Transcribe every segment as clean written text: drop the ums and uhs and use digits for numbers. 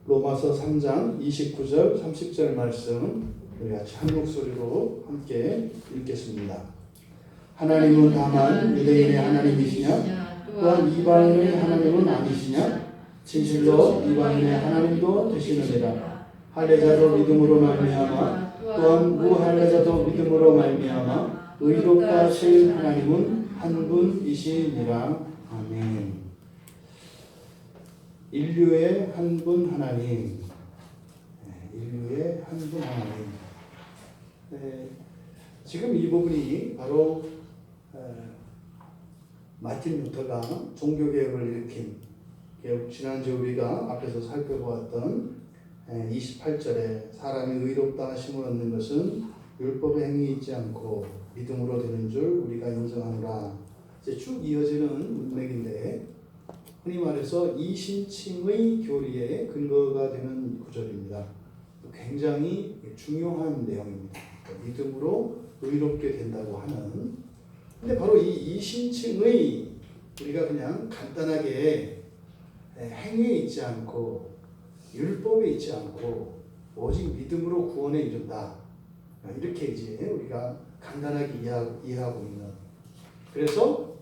로마서 3장 29절 30절 말씀 우리 같이 한 목소리로 함께 읽겠습니다. 하나님은 다만 유대인의 하나님이시냐 또한 이방인의 하나님은 아니시냐 진실로 이방인의 하나님도 되시느니라. 할례자도 믿음으로 말미암아 또한 무할례자도 믿음으로 말미암아 의롭다 하실 하나님은 한 분이시니라. 아멘. 인류의 한 분 하나님, 인류의 한 분 하나님. 지금 이 부분이 바로 마틴 루터가 종교개혁을 일으킨, 지난주 우리가 앞에서 살펴보았던 28절에 사람이 의롭다 하심을 얻는 것은 율법의 행위 있지 않고 믿음으로 되는 줄 우리가 인정하노라. 이제 쭉 이어지는 문맥인데 흔히 말해서 이신칭의 교리의 근거가 되는 구절입니다. 굉장히 중요한 내용입니다. 믿음으로 의롭게 된다고 하는. 근데 바로 이 이신칭의 우리가 그냥 간단하게 행위에 있지 않고 율법에 있지 않고 오직 믿음으로 구원에 이른다. 이렇게 이제 우리가 간단하게 이해하고 있는. 그래서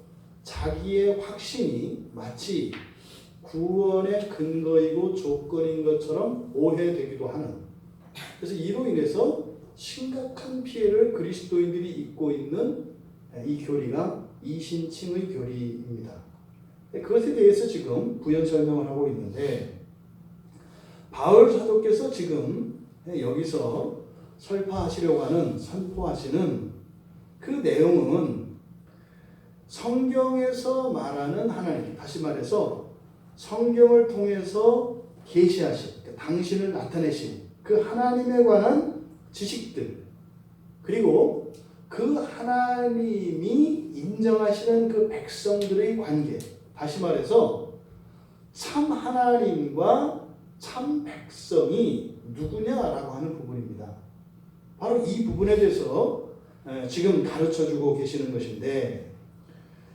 자기의 확신이 마치 구원의 근거이고 조건인 것처럼 오해되기도 하는. 그래서 이로 인해서 심각한 피해를 그리스도인들이 입고 있는 이 교리가 이신칭의 교리입니다. 그것에 대해서 지금 부연 설명을 하고 있는데 바울 사도께서 지금 여기서 설파하시려고 하는 선포하시는 그 내용은 성경에서 말하는 하나님, 다시 말해서 성경을 통해서 계시하신, 당신을 나타내신 그 하나님에 관한 지식들, 그리고 그 하나님이 인정하시는 그 백성들의 관계, 다시 말해서 참 하나님과 참 백성이 누구냐라고 하는 부분입니다. 바로 이 부분에 대해서 지금 가르쳐주고 계시는 것인데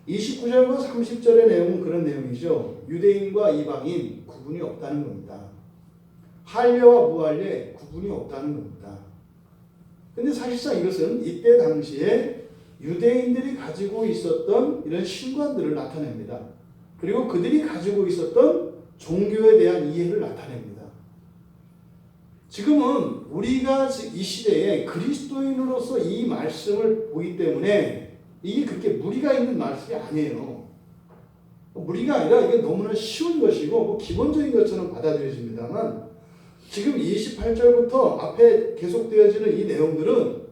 29절과 30절의 내용은 그런 내용이죠. 유대인과 이방인 구분이 없다는 겁니다. 할례와 무할례 구분이 없다는 겁니다. 근데 사실상 이것은 이때 당시에 유대인들이 가지고 있었던 이런 신관들을 나타냅니다. 그리고 그들이 가지고 있었던 종교에 대한 이해를 나타냅니다. 지금은 우리가 이 시대에 그리스도인으로서 이 말씀을 보기 때문에 이게 그렇게 무리가 있는 말씀이 아니에요. 무리가 아니라 이게 너무나 쉬운 것이고 뭐 기본적인 것처럼 받아들여집니다만 지금 28절부터 앞에 계속되어지는 이 내용들은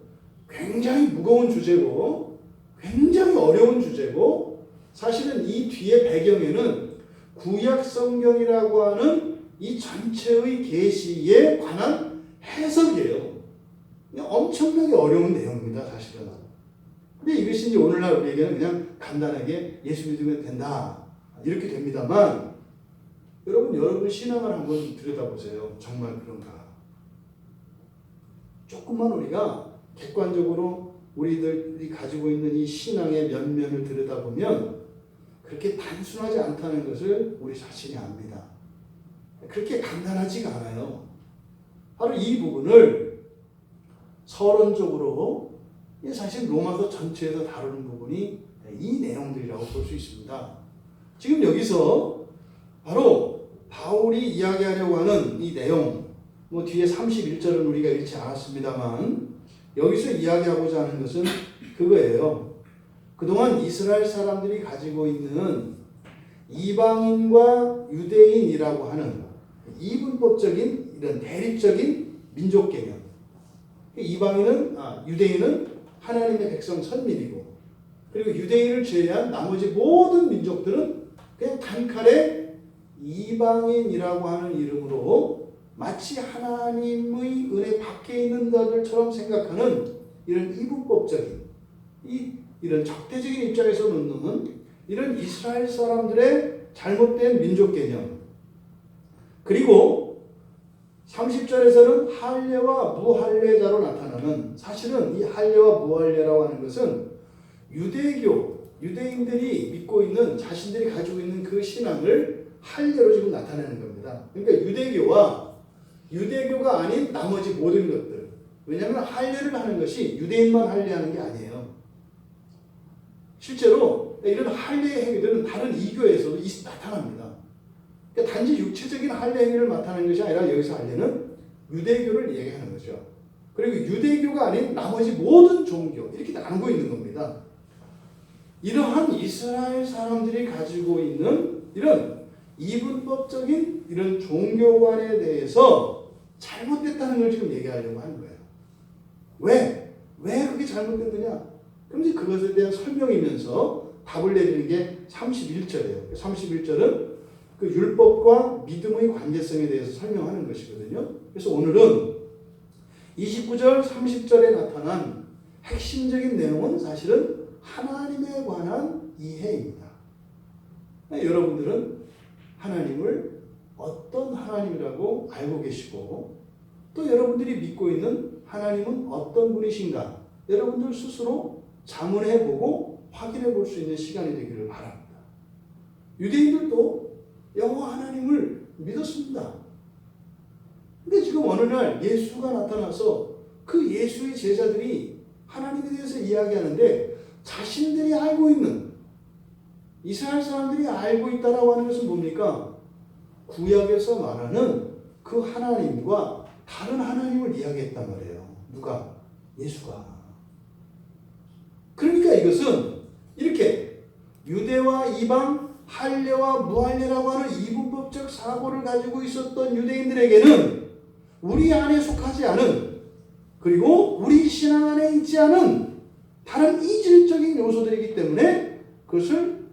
굉장히 무거운 주제고 굉장히 어려운 주제고 사실은 이 뒤에 배경에는 구약 성경이라고 하는 이 전체의 계시에 관한 해석이에요. 엄청나게 어려운 내용입니다, 사실은. 근데 이것이 이제 오늘날 우리에게는 그냥 간단하게 예수 믿으면 된다. 이렇게 됩니다만, 여러분 신앙을 한번 들여다보세요. 정말 그런가? 조금만 우리가 객관적으로 우리들이 가지고 있는 이 신앙의 면면을 들여다보면 그렇게 단순하지 않다는 것을 우리 자신이 압니다. 그렇게 간단하지가 않아요. 바로 이 부분을 서론적으로 사실 로마서 전체에서 다루는 부분이 이 내용들이라고 볼 수 있습니다. 지금 여기서 바로 바울이 이야기하려고 하는 이 내용, 뭐 뒤에 31절은 우리가 읽지 않았습니다만 여기서 이야기하고자 하는 것은 그거예요. 그동안 이스라엘 사람들이 가지고 있는 이방인과 유대인이라고 하는 이분법적인 이런 대립적인 민족 개념. 유대인은 하나님의 백성 선민이고 그리고 유대인을 제외한 나머지 모든 민족들은 그냥 단칼에 이방인이라고 하는 이름으로 마치 하나님의 은혜 밖에 있는 자들처럼 생각하는 이런 이분법적인 이런 적대적인 입장에서 놓는 이런 이스라엘 사람들의 잘못된 민족 개념. 그리고 30절에서는 할례와 무할례자로 나타나는, 사실은 이 할례와 무할례라고 하는 것은 유대인들이 믿고 있는, 자신들이 가지고 있는 그 신앙을 할례로 지금 나타내는 겁니다. 겁니다. 그러니까 유대교가 아닌 나머지 모든 것들. 왜냐하면 할례를 하는 것이 유대인만 할례하는 게 아니에요. 실제로 이런 할례 행위들은 다른 이교에서도 나타납니다. 그러니까 단지 육체적인 할례 행위를 나타내는 것이 아니라 여기서 할례는 유대교를 얘기하는 거죠. 그리고 유대교가 아닌 나머지 모든 종교 이렇게 나누고 있는 겁니다. 이러한 이스라엘 사람들이 가지고 있는 이런 이분법적인 이런 종교관에 대해서 잘못됐다는 걸 지금 얘기하려고 하는 거예요. 왜 그게 잘못됐느냐? 그럼 이제 그것에 대한 설명이면서 답을 내리는 게 31절이에요. 31절은 그 율법과 믿음의 관계성에 대해서 설명하는 것이거든요. 그래서 오늘은 29절, 30절에 나타난 핵심적인 내용은 사실은 하나님에 관한 이해입니다. 여러분들은 하나님을 어떤 하나님이라고 알고 계시고 또 여러분들이 믿고 있는 하나님은 어떤 분이신가 여러분들 스스로 자문해보고 확인해볼 수 있는 시간이 되기를 바랍니다. 유대인들도 여호와 하나님을 믿었습니다. 근데 지금 어느 날 예수가 나타나서 그 예수의 제자들이 하나님에 대해서 이야기하는데 자신들이 알고 있는 이스라엘 사람들이 알고 있다라고 하는 것은 뭡니까? 구약에서 말하는 그 하나님과 다른 하나님을 이야기했단 말이에요. 누가? 예수가. 그러니까 이것은 이렇게 유대와 이방, 할례와 무할례라고 하는 이분법적 사고를 가지고 있었던 유대인들에게는 우리 안에 속하지 않은 그리고 우리 신앙 안에 있지 않은 다른 이질적인 요소들이기 때문에 그것을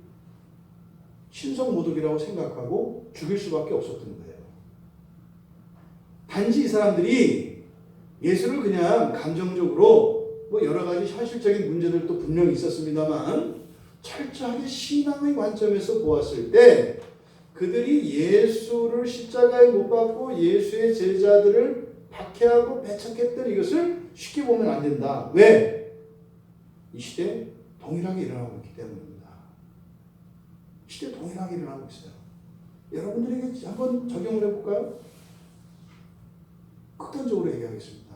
신성모독이라고 생각하고 죽일 수밖에 없었던 거예요. 단지 이 사람들이 예수를 그냥 감정적으로 뭐 여러 가지 현실적인 문제들도 분명히 있었습니다만 철저하게 신앙의 관점에서 보았을 때 그들이 예수를 십자가에 못 박고 예수의 제자들을 박해하고 배척했던 이것을 쉽게 보면 안 된다. 왜? 이 시대에 동일하게 일어나고 있기 때문입니다. 시대에 동일하게 일어나고 있어요. 여러분들에게 한번 적용을 해볼까요? 극단적으로 얘기하겠습니다.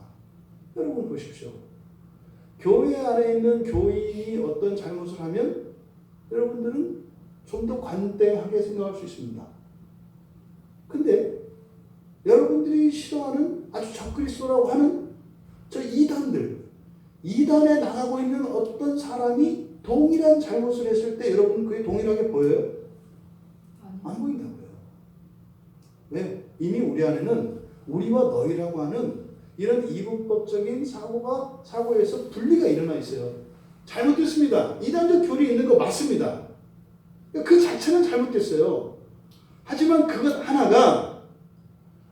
여러분 보십시오. 교회 안에 있는 교인이 어떤 잘못을 하면 여러분들은 좀 더 관대하게 생각할 수 있습니다. 근데 여러분들이 싫어하는 아주 적그리스도라고 하는 저 이단에 나가고 있는 어떤 사람이 동일한 잘못을 했을 때 여러분 그게 동일하게 보여요? 안 보인다고요. 왜? 이미 우리 안에는 우리와 너희라고 하는 이런 이분법적인 사고에서 분리가 일어나 있어요. 잘못됐습니다. 이단적 교리 있는 거 맞습니다. 그 자체는 잘못됐어요. 하지만 그것 하나가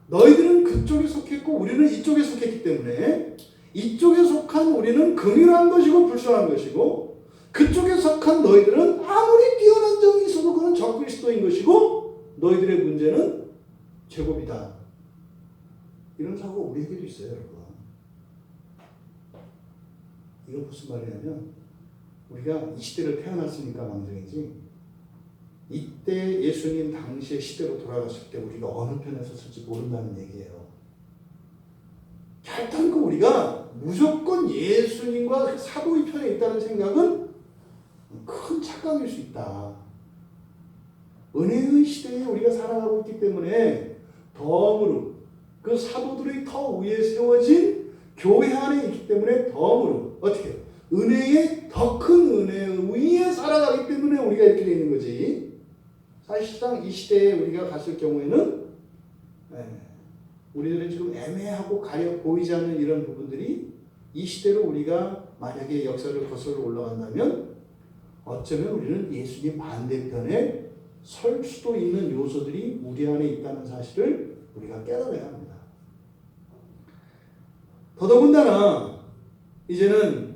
너희들은 그쪽에 속했고 우리는 이쪽에 속했기 때문에 이쪽에 속한 우리는 긍휼한 것이고 불쌍한 것이고 그쪽에 속한 너희들은 아무리 뛰어난 점이 있어도 그건 적그리스도인 것이고 너희들의 문제는 제곱이다. 이런 사고가 우리에게도 있어요, 여러분. 이건 무슨 말이냐면 우리가 이 시대를 태어났으니까 망정이지 이때 예수님 당시의 시대로 돌아갔을 때 우리가 어느 편에 섰을지 모른다는 얘기예요. 결단코 우리가 무조건 예수님과 사도의 편에 있다는 생각은 큰 착각일 수 있다. 은혜의 시대에 우리가 살아가고 있기 때문에 덤으로 그 사도들의 터 위에 세워진 교회 안에 있기 때문에 덤으로 어떻게 은혜의 더 큰 은혜 위에 살아가기 때문에 우리가 이렇게 되어 있는 거지. 사실상 이 시대에 우리가 갔을 경우에는 우리들은 지금 애매하고 가려 보이지 않는 이런 부분들이 이 시대로 우리가 만약에 역사를 거슬러 올라간다면 어쩌면 우리는 예수님 반대편에 설 수도 있는 요소들이 우리 안에 있다는 사실을 우리가 깨달아야 합니다. 더더군다나 이제는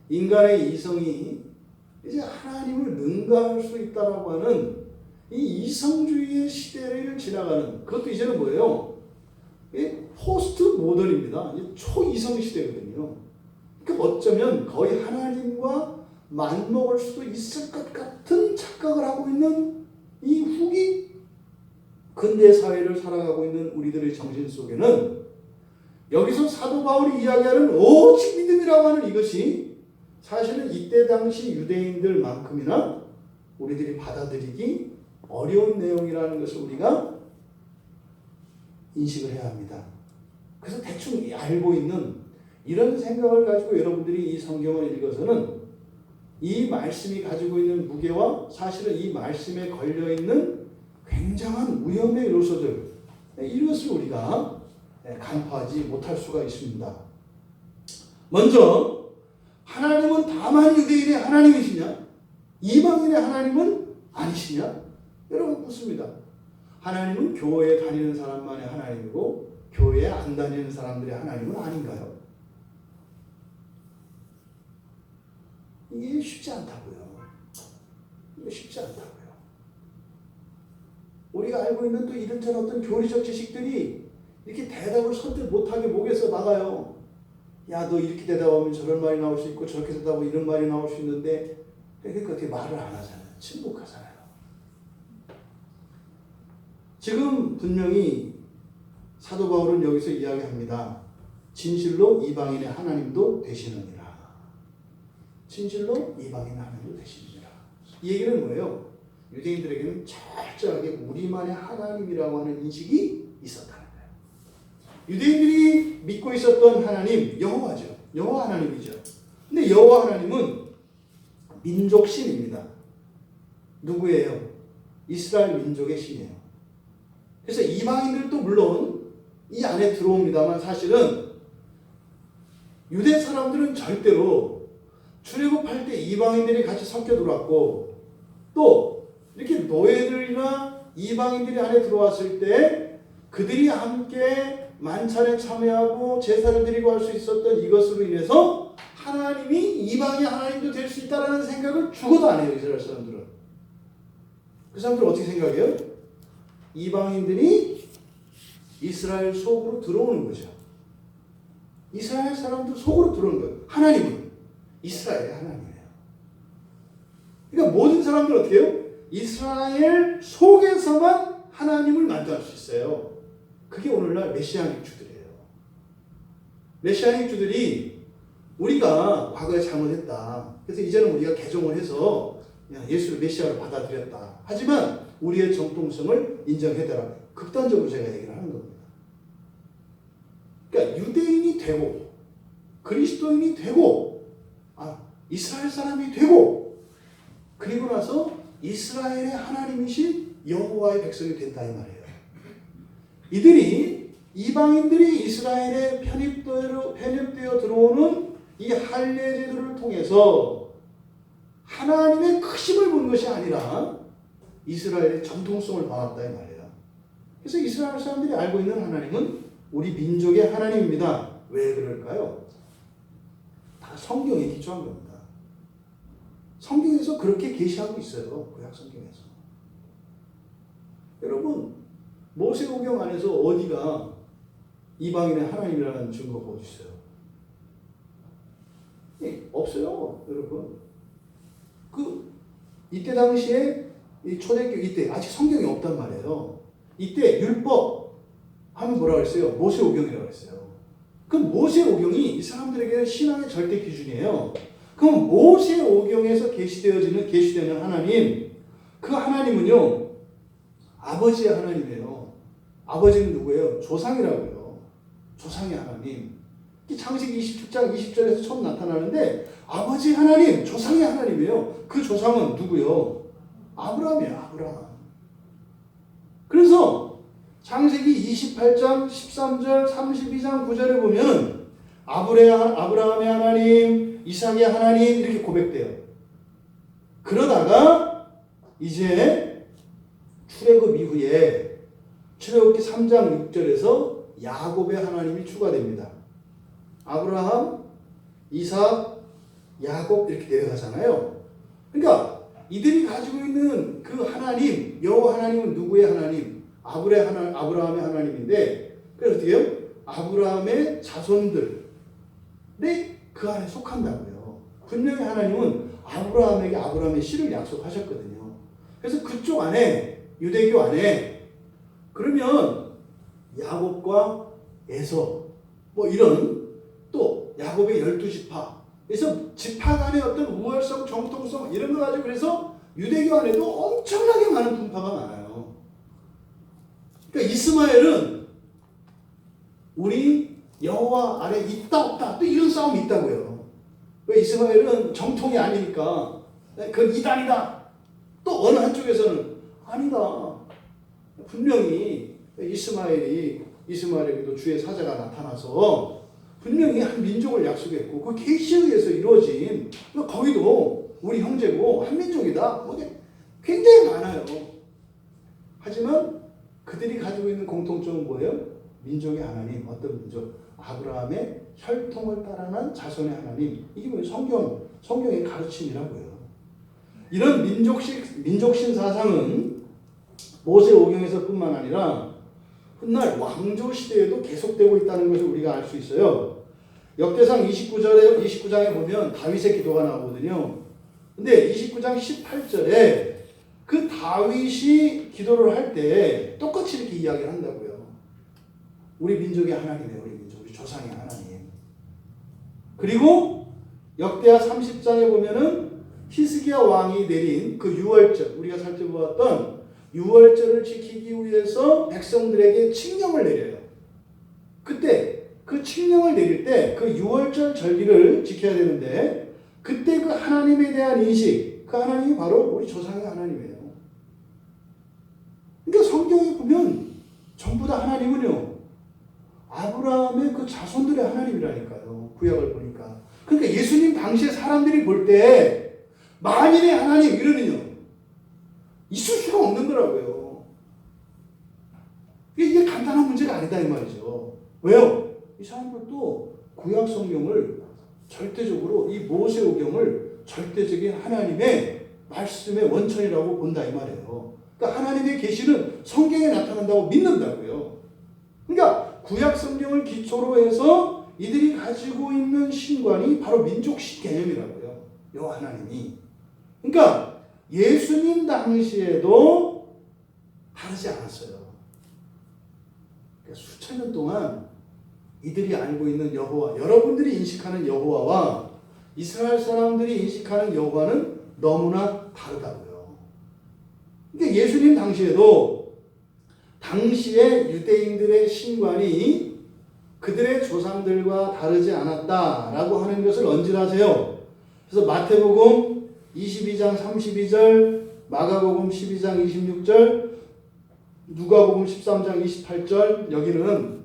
인간의 이성이 이제 하나님을 능가할 수 있다라고 하는 이 이성주의의 시대를 지나가는 그것도 이제는 뭐예요? 포스트 모던입니다. 초이성 시대거든요. 그러니까 어쩌면 거의 하나님과 맞먹을 수도 있을 것 같은 착각을 하고 있는 이 후기 근대 사회를 살아가고 있는 우리들의 정신 속에는 여기서 사도 바울이 이야기하는 오직 믿음이라고 하는 이것이 사실은 이때 당시 유대인들만큼이나 우리들이 받아들이기 어려운 내용이라는 것을 우리가 인식을 해야 합니다. 그래서 대충 알고 있는 이런 생각을 가지고 여러분들이 이 성경을 읽어서는 이 말씀이 가지고 있는 무게와 사실은 이 말씀에 걸려있는 굉장한 위험의 요소들, 이것을 우리가 간파하지 못할 수가 있습니다. 먼저 하나님은 다만 유대인의 하나님이시냐? 이방인의 하나님은 아니시냐? 여러분 묻습니다. 하나님은 교회에 다니는 사람만의 하나님이고 교회에 안 다니는 사람들의 하나님은 아닌가요? 이게 쉽지 않다고요. 이게 쉽지 않다고요. 우리가 알고 있는 또 이런저런 어떤 교리적 지식들이 이렇게 대답을 선뜻 못하게 목에서 나가요. 야, 너 이렇게 대답하면 저런 말이 나올 수 있고 저렇게 대답하면 이런 말이 나올 수 있는데 그러니까 어떻게 말을 안 하잖아요. 침묵하잖아요. 지금 분명히 사도 바울은 여기서 이야기합니다. 진실로 이방인의 하나님도 되시느니라. 진실로 이방인의 하나님도 되시느니라. 이 얘기는 뭐예요? 유대인들에게는 철저하게 우리만의 하나님이라고 하는 인식이 있었다는 거예요. 유대인들이 믿고 있었던 하나님 여호와죠. 여호와 하나님이죠. 근데 여호와 하나님은 민족신입니다. 누구예요? 이스라엘 민족의 신이에요. 그래서 이방인들도 물론 이 안에 들어옵니다만 사실은 유대 사람들은 절대로 출애굽할 때 이방인들이 같이 섞여 들어왔고 또 이렇게 노예들이나 이방인들이 안에 들어왔을 때 그들이 함께 만찬에 참여하고 제사를 드리고 할 수 있었던 이것으로 인해서 하나님이 이방의 하나님도 될 수 있다는 생각을 죽어도 안 해요. 이스라엘 사람들은. 그 사람들은 어떻게 생각해요? 이방인들이 이스라엘 속으로 들어오는 거죠. 이스라엘 사람들 속으로 들어오는 거예요. 하나님은 이스라엘의 하나님이에요. 그러니까 모든 사람들은 어떻게 해요? 이스라엘 속에서만 하나님을 만날 수 있어요. 그게 오늘날 메시아닉주들이에요. 메시아닉주들이 우리가 과거에 잘못했다. 그래서 이제는 우리가 개종을 해서 예수를 메시아로 받아들였다. 하지만 우리의 정통성을 인정해달라. 극단적으로 제가 얘기를 하는 겁니다. 그러니까 유대인이 되고 그리스도인이 되고 이스라엘 사람이 되고 그리고 나서 이스라엘의 하나님이신 여호와의 백성이 된다 이 말이에요. 이들이 이방인들이 이스라엘에 편입되어 들어오는 이 할례 제도를 통해서 하나님의 크심을 본 것이 아니라 이스라엘의 정통성을 봐왔다 이 말이에요. 그래서 이스라엘 사람들이 알고 있는 하나님은 우리 민족의 하나님입니다. 왜 그럴까요? 다 성경에 기초한 겁니다. 성경에서 그렇게 계시하고 있어요. 구약 성경에서. 여러분 모세오경 안에서 어디가 이방인의 하나님이라는 증거가 어디 있어요? 없어요, 여러분. 이때 당시에 이 초대교회 이때 아직 성경이 없단 말이에요. 이때 율법 하면 뭐라고 했어요? 모세오경이라고 했어요. 그럼 모세오경이 이 사람들에게는 신앙의 절대 기준이에요. 그럼 모세오경에서 계시되는 하나님, 그 하나님은요 아버지의 하나님이에요. 아버지는 누구예요? 조상이라고요. 조상의 하나님. 창세기 27장 20절에서 처음 나타나는데 아버지 하나님, 조상의 하나님이에요. 그 조상은 누구요? 아브라함이에요. 아브라함. 그래서 창세기 28장 13절 32장 9절에 보면 아브라함의 하나님, 이삭의 하나님 이렇게 고백돼요. 그러다가 이제 출애굽 이후에 출애굽기 3장 6절에서 야곱의 하나님이 추가됩니다. 아브라함, 이삭, 야곱 이렇게 내려가잖아요. 그러니까 이들이 가지고 있는 그 하나님, 여호와 하나님은 누구의 하나님? 아브라함의 하나님인데 그래서 어떻게 해요? 아브라함의 자손들이 그 안에 속한다고요. 분명히 하나님은 아브라함에게 아브라함의 씨를 약속하셨거든요. 그래서 그쪽 안에 유대교 안에 그러면 야곱과 에서 뭐 이런 또 야곱의 12지파 그래서 지파 간의 어떤 우월성, 정통성 이런 거 가지고 그래서 유대교 안에도 엄청나게 많은 분파가 많아요. 그러니까 이스마엘은 우리 여호와 아래 있다 없다 또 이런 싸움이 있다고요. 왜 이스마엘은 정통이 아니니까 그건 이단이다. 또 어느 한쪽에서는 아니다. 분명히 이스마엘에게도 주의 사자가 나타나서 분명히 한 민족을 약속했고 그 계시에 의해서 이루어진 거기도 우리 형제고 한 민족이다. 뭐 굉장히 많아요. 하지만 그들이 가지고 있는 공통점은 뭐예요? 민족의 하나님, 어떤 민족? 아브라함의 혈통을 따라난 자손의 하나님. 이게 뭐예요? 성경의 가르침이라고요. 이런 민족신 사상은 모세오경에서뿐만 아니라 훗날 왕조 시대에도 계속되고 있다는 것을 우리가 알 수 있어요. 역대상 29장에 보면 다윗의 기도가 나오거든요. 근데 29장 18절에 그 다윗이 기도를 할 때 똑같이 이렇게 이야기를 한다고요. 우리 민족의 하나님이에요. 우리 조상의 하나님. 그리고 역대하 30장에 보면은 히스기야 왕이 내린 그 유월절, 우리가 살펴보았던 유월절을 지키기 위해서 백성들에게 칙령을 내려요. 그때 그 칙령을 내릴 때 그 유월절 절기를 지켜야 되는데 그때 그 하나님에 대한 인식, 그 하나님이 바로 우리 조상의 하나님이에요. 그러니까 성경에 보면 전부 다 하나님은요 아브라함의 그 자손들의 하나님이라니까요. 구약을 보니까. 그러니까 예수님 당시에 사람들이 볼 때 만인의 하나님 이러면요 있을 수가 없는 거라고요. 이게 간단한 문제가 아니다 이 말이죠. 왜요? 이 사람들도 구약 성경을 절대적으로 이 모세오경을 절대적인 하나님의 말씀의 원천이라고 본다 이 말이에요. 그러니까 하나님의 계시는 성경에 나타난다고 믿는다고요. 그러니까 구약 성경을 기초로 해서 이들이 가지고 있는 신관이 바로 민족신 개념이라고요. 여호와 하나님이. 그러니까 예수님 당시에도 다르지 않았어요. 그러니까 수천 년 동안 이들이 알고 있는 여호와, 여러분들이 인식하는 여호와와 이스라엘 사람들이 인식하는 여호와는 너무나 다르다고요. 그러니까 예수님 당시에도 당시의 유대인들의 신관이 그들의 조상들과 다르지 않았다라고 하는 것을 언질하세요. 그래서 마태복음 22장 32절, 마가복음 12장 26절, 누가복음 13장 28절 여기는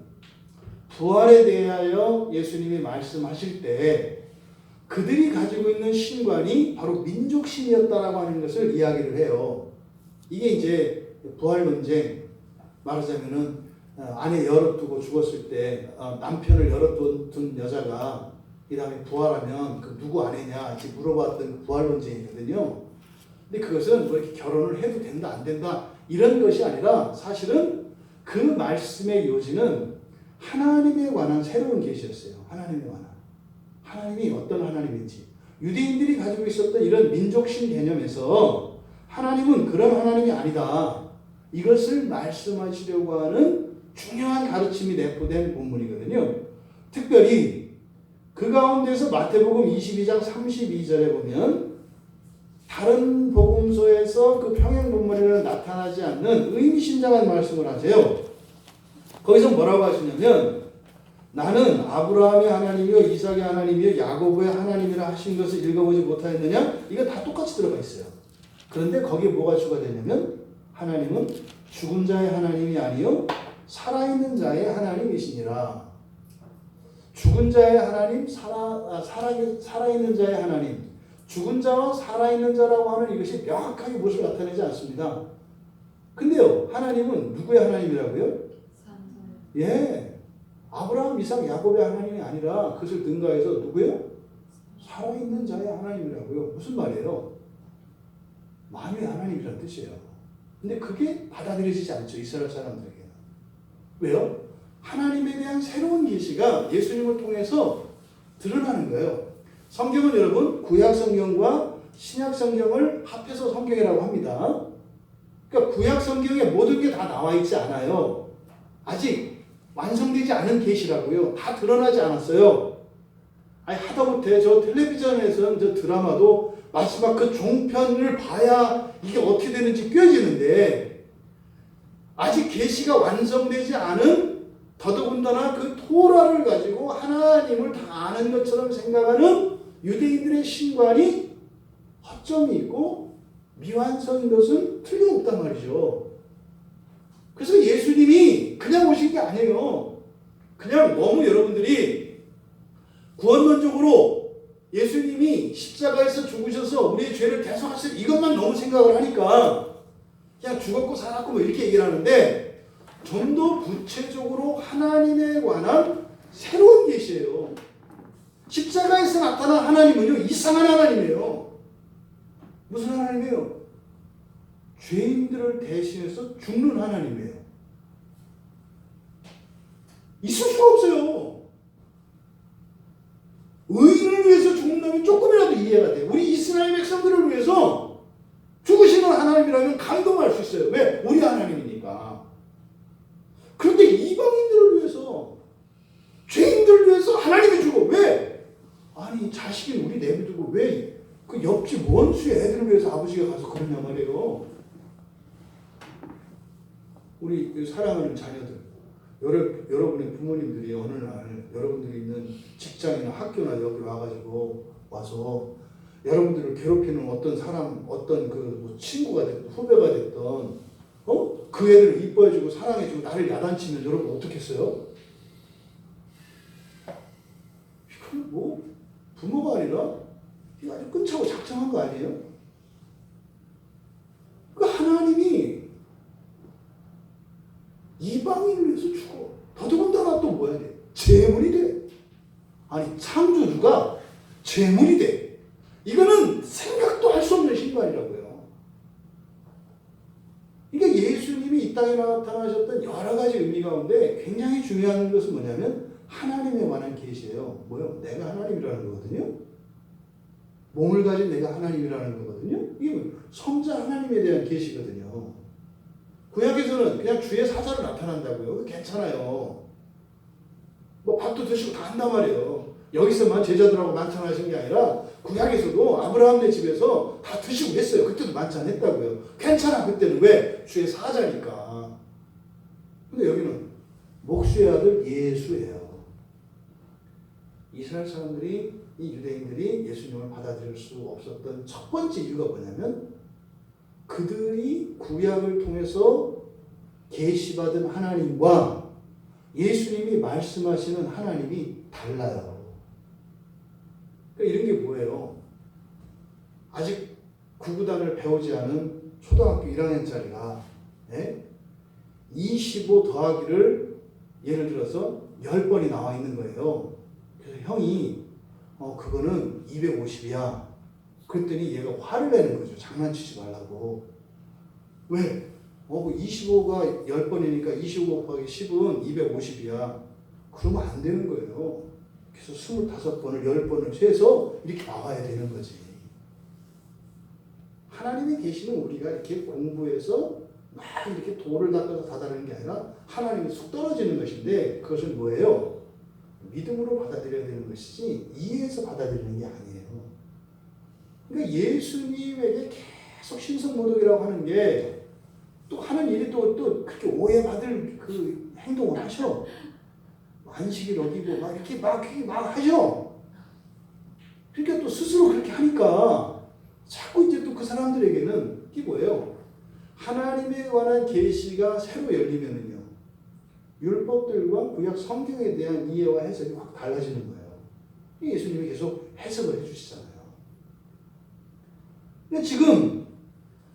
부활에 대하여 예수님이 말씀하실 때 그들이 가지고 있는 신관이 바로 민족신이었다라고 하는 것을 이야기를 해요. 이게 이제 부활 논쟁, 말하자면은 아내 열어두고 죽었을 때 남편을 열어둔 여자가 이 다음에 부활하면 그 누구 아내냐 물어봤던 그 부활 논쟁이거든요. 근데 그것은 뭐 이렇게 결혼을 해도 된다 안 된다 이런 것이 아니라 사실은 그 말씀의 요지는 하나님에 관한 새로운 계시였어요. 하나님에 관한. 하나님이 어떤 하나님인지. 유대인들이 가지고 있었던 이런 민족신 개념에서 하나님은 그런 하나님이 아니다. 이것을 말씀하시려고 하는 중요한 가르침이 내포된 본문이거든요. 특별히 그 가운데서 마태복음 22장 32절에 보면 다른 복음서에서 그 평행 본문에는 나타나지 않는 의미심장한 말씀을 하세요. 거기서 뭐라고 하시냐면 나는 아브라함의 하나님이요 이삭의 하나님이요 야고보의 하나님이라 하신 것을 읽어보지 못하였느냐? 이거 다 똑같이 들어가 있어요. 그런데 거기에 뭐가 추가되냐면 하나님은 죽은 자의 하나님이 아니요 살아있는 자의 하나님이시니라. 죽은 자의 하나님, 살아있는 자의 하나님. 죽은 자와 살아있는 자라고 하는 이것이 명확하게 무엇을 나타내지 않습니다. 근데요, 하나님은 누구의 하나님이라고요? 예, 아브라함, 이삭, 야곱의 하나님이 아니라 그것을 능가해서 누구예요? 살아있는 자의 하나님이라고요. 무슨 말이에요? 만유의 하나님이라는 뜻이에요. 근데 그게 받아들여지지 않죠, 이스라엘 사람들에게는. 왜요? 하나님에 대한 새로운 계시가 예수님을 통해서 드러나는 거예요. 성경은 여러분 구약 성경과 신약 성경을 합해서 성경이라고 합니다. 그러니까 구약 성경에 모든 게 다 나와 있지 않아요. 아직 완성되지 않은 계시라고요. 다 드러나지 않았어요. 아니 하다못해 저 텔레비전에서는 저 드라마도 마지막 그 종편을 봐야 이게 어떻게 되는지 꿰지는데 아직 계시가 완성되지 않은 더더군다나 그 토라를 가지고 하나님을 다 아는 것처럼 생각하는 유대인들의 신관이 허점이 있고 미완성인 것은 틀림없단 말이죠. 그래서 예수님이 그냥 오신 게 아니에요. 그냥 너무 여러분들이 구원론적으로 예수님이 십자가에서 죽으셔서 우리의 죄를 대속하실 이것만 너무 생각을 하니까 그냥 죽었고 살았고 뭐 이렇게 얘기를 하는데 좀 더 구체적으로 하나님에 관한 새로운 계시예요. 십자가에서 나타난 하나님은요 이상한 하나님이에요. 무슨 하나님이에요? 죄인들을 대신해서 죽는 하나님이에요. 있을 수가 없어요. 의인을 위해서 죽는다면 조금이라도 이해가 돼요. 우리 이스라엘 백성들을 위해서 죽으시는 하나님이라면 감동할 수 있어요. 왜? 우리 하나님이니까. 그런데 이방인들을 위해서, 죄인들을 위해서 하나님이 죽어. 왜? 아니 자식인 우리 내비두고 왜 그 옆집 원수의 애들을 위해서 아버지가 가서 그러냐 말이에요. 우리 사랑하는 자녀들, 여러분의 부모님들이 어느 날 여러분들이 있는 직장이나 학교나 여기 와서 여러분들을 괴롭히는 어떤 사람, 어떤 그 친구가 됐든 후배가 됐든 그 애들을 이뻐해주고 사랑해주고 나를 야단치면 여러분 어떻겠어요? 이건 뭐 부모가 아니라 이거 아주 끈차고 작정한 거 아니에요? 그 하나님이 이방인을 위해서 죽어. 더더군다나 또 뭐야 돼? 제물이 돼. 아니 창조주가 제물이 돼. 이거는 생각도 할 수 없는 신발이라고요. 그러니까 예수님이 이 땅에 나타나셨던 여러 가지 의미 가운데 굉장히 중요한 것은 뭐냐면 하나님에 관한 계시예요. 뭐요? 내가 하나님이라는 거거든요. 몸을 가진 내가 하나님이라는 거거든요. 이게 성자 하나님에 대한 계시거든요. 구약에서는 그냥 주의 사자로 나타난다고요. 괜찮아요. 뭐 밥도 드시고 다 한단 말이에요. 여기서만 제자들하고 만찬하신 게 아니라 구약에서도 아브라함네 집에서 다 드시고 했어요. 그때도 만찬했다고요. 괜찮아 그때는. 왜? 주의 사자니까. 근데 여기는 목수의 아들 예수예요. 이스라엘 사람들이 이 유대인들이 예수님을 받아들일 수 없었던 첫 번째 이유가 뭐냐면 그들이 구약을 통해서 계시받은 하나님과 예수님이 말씀하시는 하나님이 달라요. 그러니까 이런 게 뭐예요? 아직 구구단을 배우지 않은 초등학교 1학년짜리가 25 더하기를 예를 들어서 10번이 나와 있는 거예요. 그래서 형이 그거는 250이야. 그랬더니 얘가 화를 내는 거죠. 장난치지 말라고. 왜? 25가 10번이니까 25 곱하기 10은 250이야. 그러면 안 되는 거예요. 그래서 25번을 10번을 세서 이렇게 나와야 되는 거지. 하나님이 계시는 우리가 이렇게 공부해서 막 이렇게 돌을 닦아서 다다르는 게 아니라 하나님이 쑥 떨어지는 것인데 그것은 뭐예요? 믿음으로 받아들여야 되는 것이지 이해해서 받아들이는 게 아니에요. 그러니까 예수님에게 계속 신성모독이라고 하는 게 또 하는 일이 또 그렇게 오해받을 그 행동을 하셔. 안식일 어기고 막 이렇게 막 하셔. 그러니까 또 스스로 그렇게 하니까 자꾸 이제 또 그 사람들에게는 이게 뭐예요? 하나님에 관한 계시가 새로 열리면은요. 율법들과 구약 성경에 대한 이해와 해석이 확 달라지는 거예요. 예수님이 계속 해석을 해주시잖아요. 근데 지금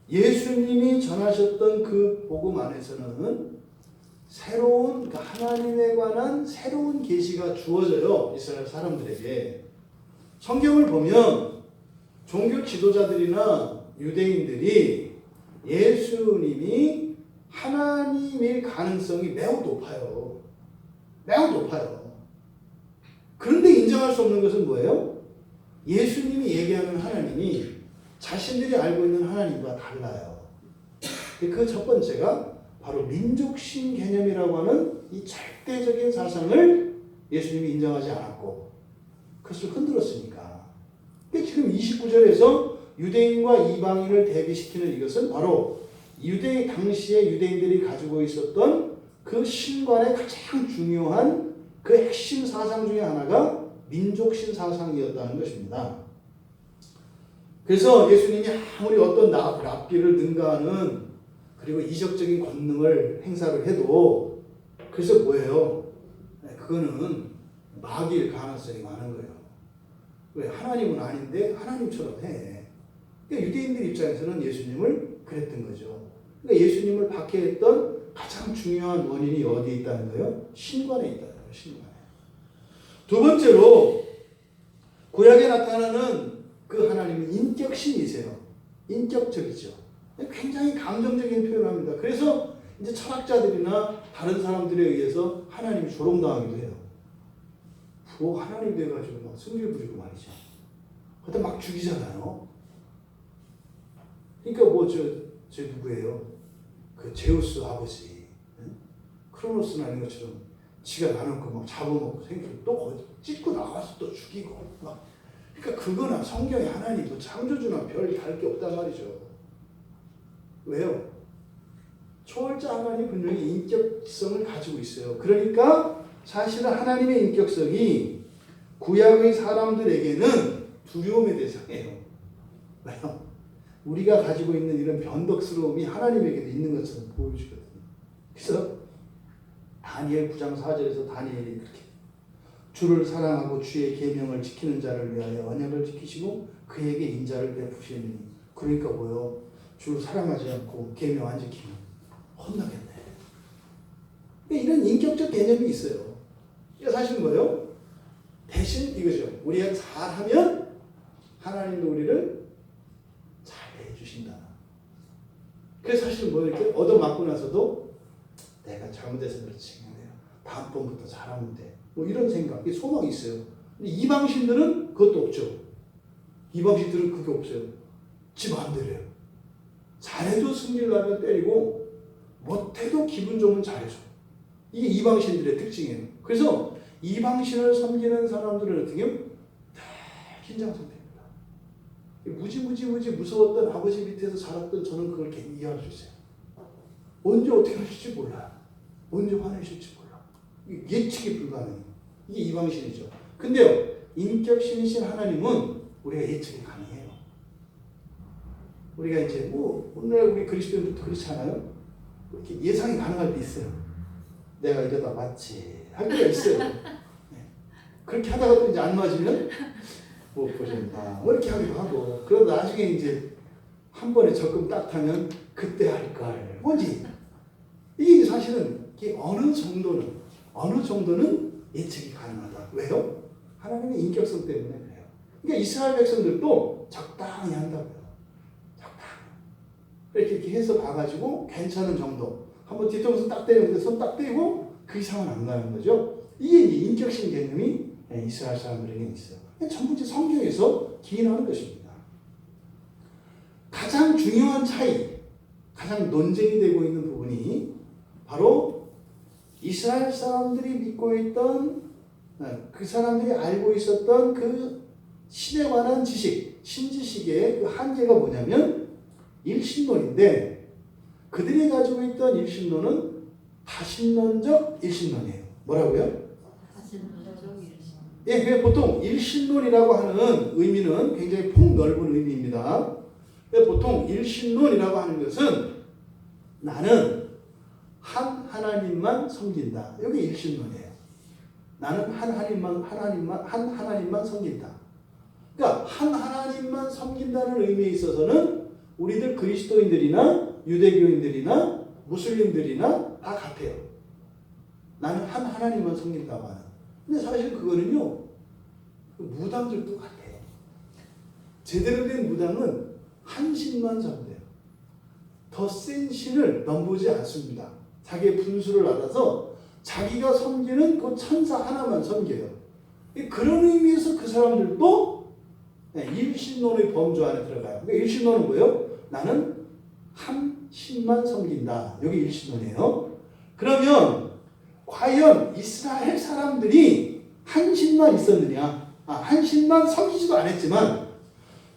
예수님이 전하셨던 그 복음 안에서는 새로운 하나님에 관한 새로운 계시가 주어져요. 이스라엘 사람들에게. 성경을 보면 종교 지도자들이나 유대인들이 예수님이 하나님일 가능성이 매우 높아요. 매우 높아요. 그런데 인정할 수 없는 것은 뭐예요? 예수님이 얘기하는 하나님이 자신들이 알고 있는 하나님과 달라요. 그 첫 번째가 바로 민족신 개념이라고 하는 이 절대적인 사상을 예수님이 인정하지 않았고 그것을 흔들었으니까. 지금 29절에서 유대인과 이방인을 대비시키는 이것은 바로 당시에 유대인들이 가지고 있었던 그 신관의 가장 중요한 그 핵심 사상 중에 하나가 민족신 사상이었다는 것입니다. 그래서 예수님이 아무리 어떤 랍비를 능가하는 그리고 이적적인 권능을 행사를 해도 그래서 뭐예요? 그거는 마귀일 가능성이 많은 거예요. 왜? 하나님은 아닌데 하나님처럼 해. 그러니까 유대인들 입장에서는 예수님을 그랬던 거죠. 그러니까 예수님을 박해했던 가장 중요한 원인이 어디에 있다는 거예요? 신관에 있다는 거예요. 신관에. 두 번째로 구약에 나타나는 그 하나님은 인격신이세요. 인격적이죠. 굉장히 감정적인 표현을 합니다. 그래서 이제 철학자들이나 다른 사람들에 의해서 하나님이 조롱당하기도 해요. 하나님 돼가지고 막 승질 부리고 말이죠. 그때 막 죽이잖아요. 그러니까 저 누구예요? 그 제우스 아버지. 크로노스나 이런 것처럼 지가 나눠고 막 잡아먹고 생기고 또 찢고 나가서 또 죽이고 막. 그러니까 그거나 성경에 하나님 뭐 창조주나 별 다를 게 없단 말이죠. 왜요? 초월자 하나님 분명히 인격성을 가지고 있어요. 그러니까 사실은 하나님의 인격성이 구약의 사람들에게는 두려움의 대상이에요. 왜요? 우리가 가지고 있는 이런 변덕스러움이 하나님에게도 있는 것처럼 보여주거든요. 그래서 다니엘 9장 4절에서 다니엘이 그렇게 주를 사랑하고 주의 계명을 지키는 자를 위하여 언약을 지키시고 그에게 인자를 베푸시니. 그러니까 뭐요? 주를 사랑하지 않고 계명 안 지키면 혼나겠네. 이런 인격적 개념이 있어요. 사실 뭐예요? 대신 이거죠. 우리가 잘하면 하나님도 우리를 잘 해주신다. 그래서 사실 뭐 이렇게 얻어맞고 나서도 내가 잘못해서 그렇지. 다음번부터 잘하면 돼. 뭐 이런 생각, 소망이 있어요. 근데 이방신들은 그것도 없죠. 이방신들은 그게 없어요. 지 마음대로요. 잘해도 승질나면 때리고 못해도 기분 좋으면 잘해줘. 이게 이방신들의 특징이에요. 그래서 이방신을 섬기는 사람들은 어떻게 하면 다 긴장 상태입니다. 무지 무서웠던 아버지 밑에서 자랐던 저는 그걸 이해할 수 있어요. 언제 어떻게 하실지 몰라요. 언제 화내실지 몰라요. 예측이 불가능해요. 이게 이방신이죠. 근데요, 인격신이신 하나님은 우리가 예측이 가능해요. 우리가 이제 오늘날 우리 그리스도인들도 그렇지 않아요? 이렇게 예상이 가능할 때 있어요. 내가 이러다 맞지 할 때가 있어요. 네. 그렇게 하다가도 이제 안 맞으면 못 보신다. 뭐 이렇게 하기도 하고. 그러다 나중에 이제 한 번에 적금 딱 타면 그때 할 걸. 뭐지? 이게 사실은 이게 어느 정도는 예측이 가능하다. 왜요? 하나님의 인격성 때문에 그래요. 그러니까 이스라엘 백성들도 적당히 한다고요. 이렇게 해서 봐가지고 괜찮은 정도. 한번 뒤통수 딱 때리는데 손 딱 떼고 그 이상은 안 가는 거죠. 이게 인격신 개념이 이스라엘 사람들에게 있어요. 전부 성경에서 기인하는 것입니다. 가장 중요한 차이, 가장 논쟁이 되고 있는 부분이 바로 이스라엘 사람들이 믿고 있던 그 사람들이 알고 있었던 그 신에 관한 지식, 신지식의 그 한계가 뭐냐면 일신론인데 그들이 가지고 있던 일신론은 다신론적 일신론이에요. 뭐라고요? 다신론적 일신론. 예, 보통 일신론이라고 하는 의미는 굉장히 폭넓은 의미입니다. 보통 일신론이라고 하는 것은 나는 한 하나님만 섬긴다. 이게 일신론이에요. 나는 한 하나님만 섬긴다. 그러니까 한 하나님만 섬긴다는 의미에 있어서는 우리들 그리스도인들이나 유대교인들이나 무슬림들이나 다 같아요. 나는 한 하나님만 섬긴다고 하는. 근데 사실 그거는요, 무당들도 같아요. 제대로 된 무당은 한 신만 섬겨요. 더 센 신을 넘보지 않습니다. 자기의 분수를 알아서 자기가 섬기는 그 천사 하나만 섬겨요. 그런 의미에서 그 사람들도 일신론의 범주 안에 들어가요. 그러니까 일신론은 뭐예요? 나는 한 신만 섬긴다. 여기 일신론이에요. 그러면 과연 이스라엘 사람들이 한 신만 있었느냐? 한 신만 섬기지도 않았지만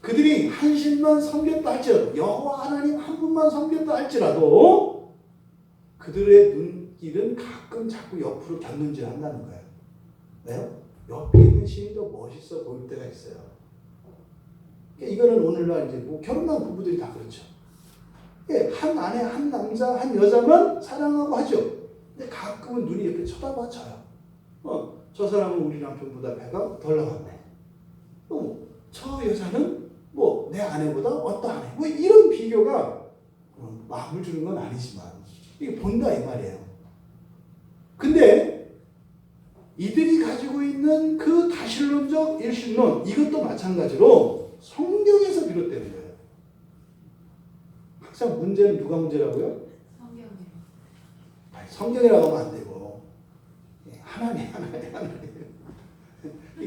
그들이 한 신만 섬겼다 할지라도 여호와 하나님 한 분만 섬겼다 할지라도 그들의 눈길은 가끔 자꾸 옆으로 곁눈질 한다는 거예요. 왜요? 옆에 있는 신이 더 멋있어 보일 때가 있어요. 그러니까 이거는 오늘날 이제 뭐 결혼한 부부들이 다 그렇죠. 한 아내, 한 남자, 한 여자만 사랑하고 하죠. 근데 가끔은 눈이 이렇게 쳐다봐줘요. 저 사람은 우리 남편보다 배가 덜 나왔네. 저 여자는 뭐 내 아내보다 어떠하네. 뭐 이런 비교가 마음을 주는 건 아니지만 이게 본다 이 말이에요. 근데 이들이 가지고 있는 그 다신론적 일신론 이것도 마찬가지로 성경에서 비롯되는 거예요. 항상 문제는 누가 문제라고요? 성경이요. 성경이라고 하면 안 되고 하나님.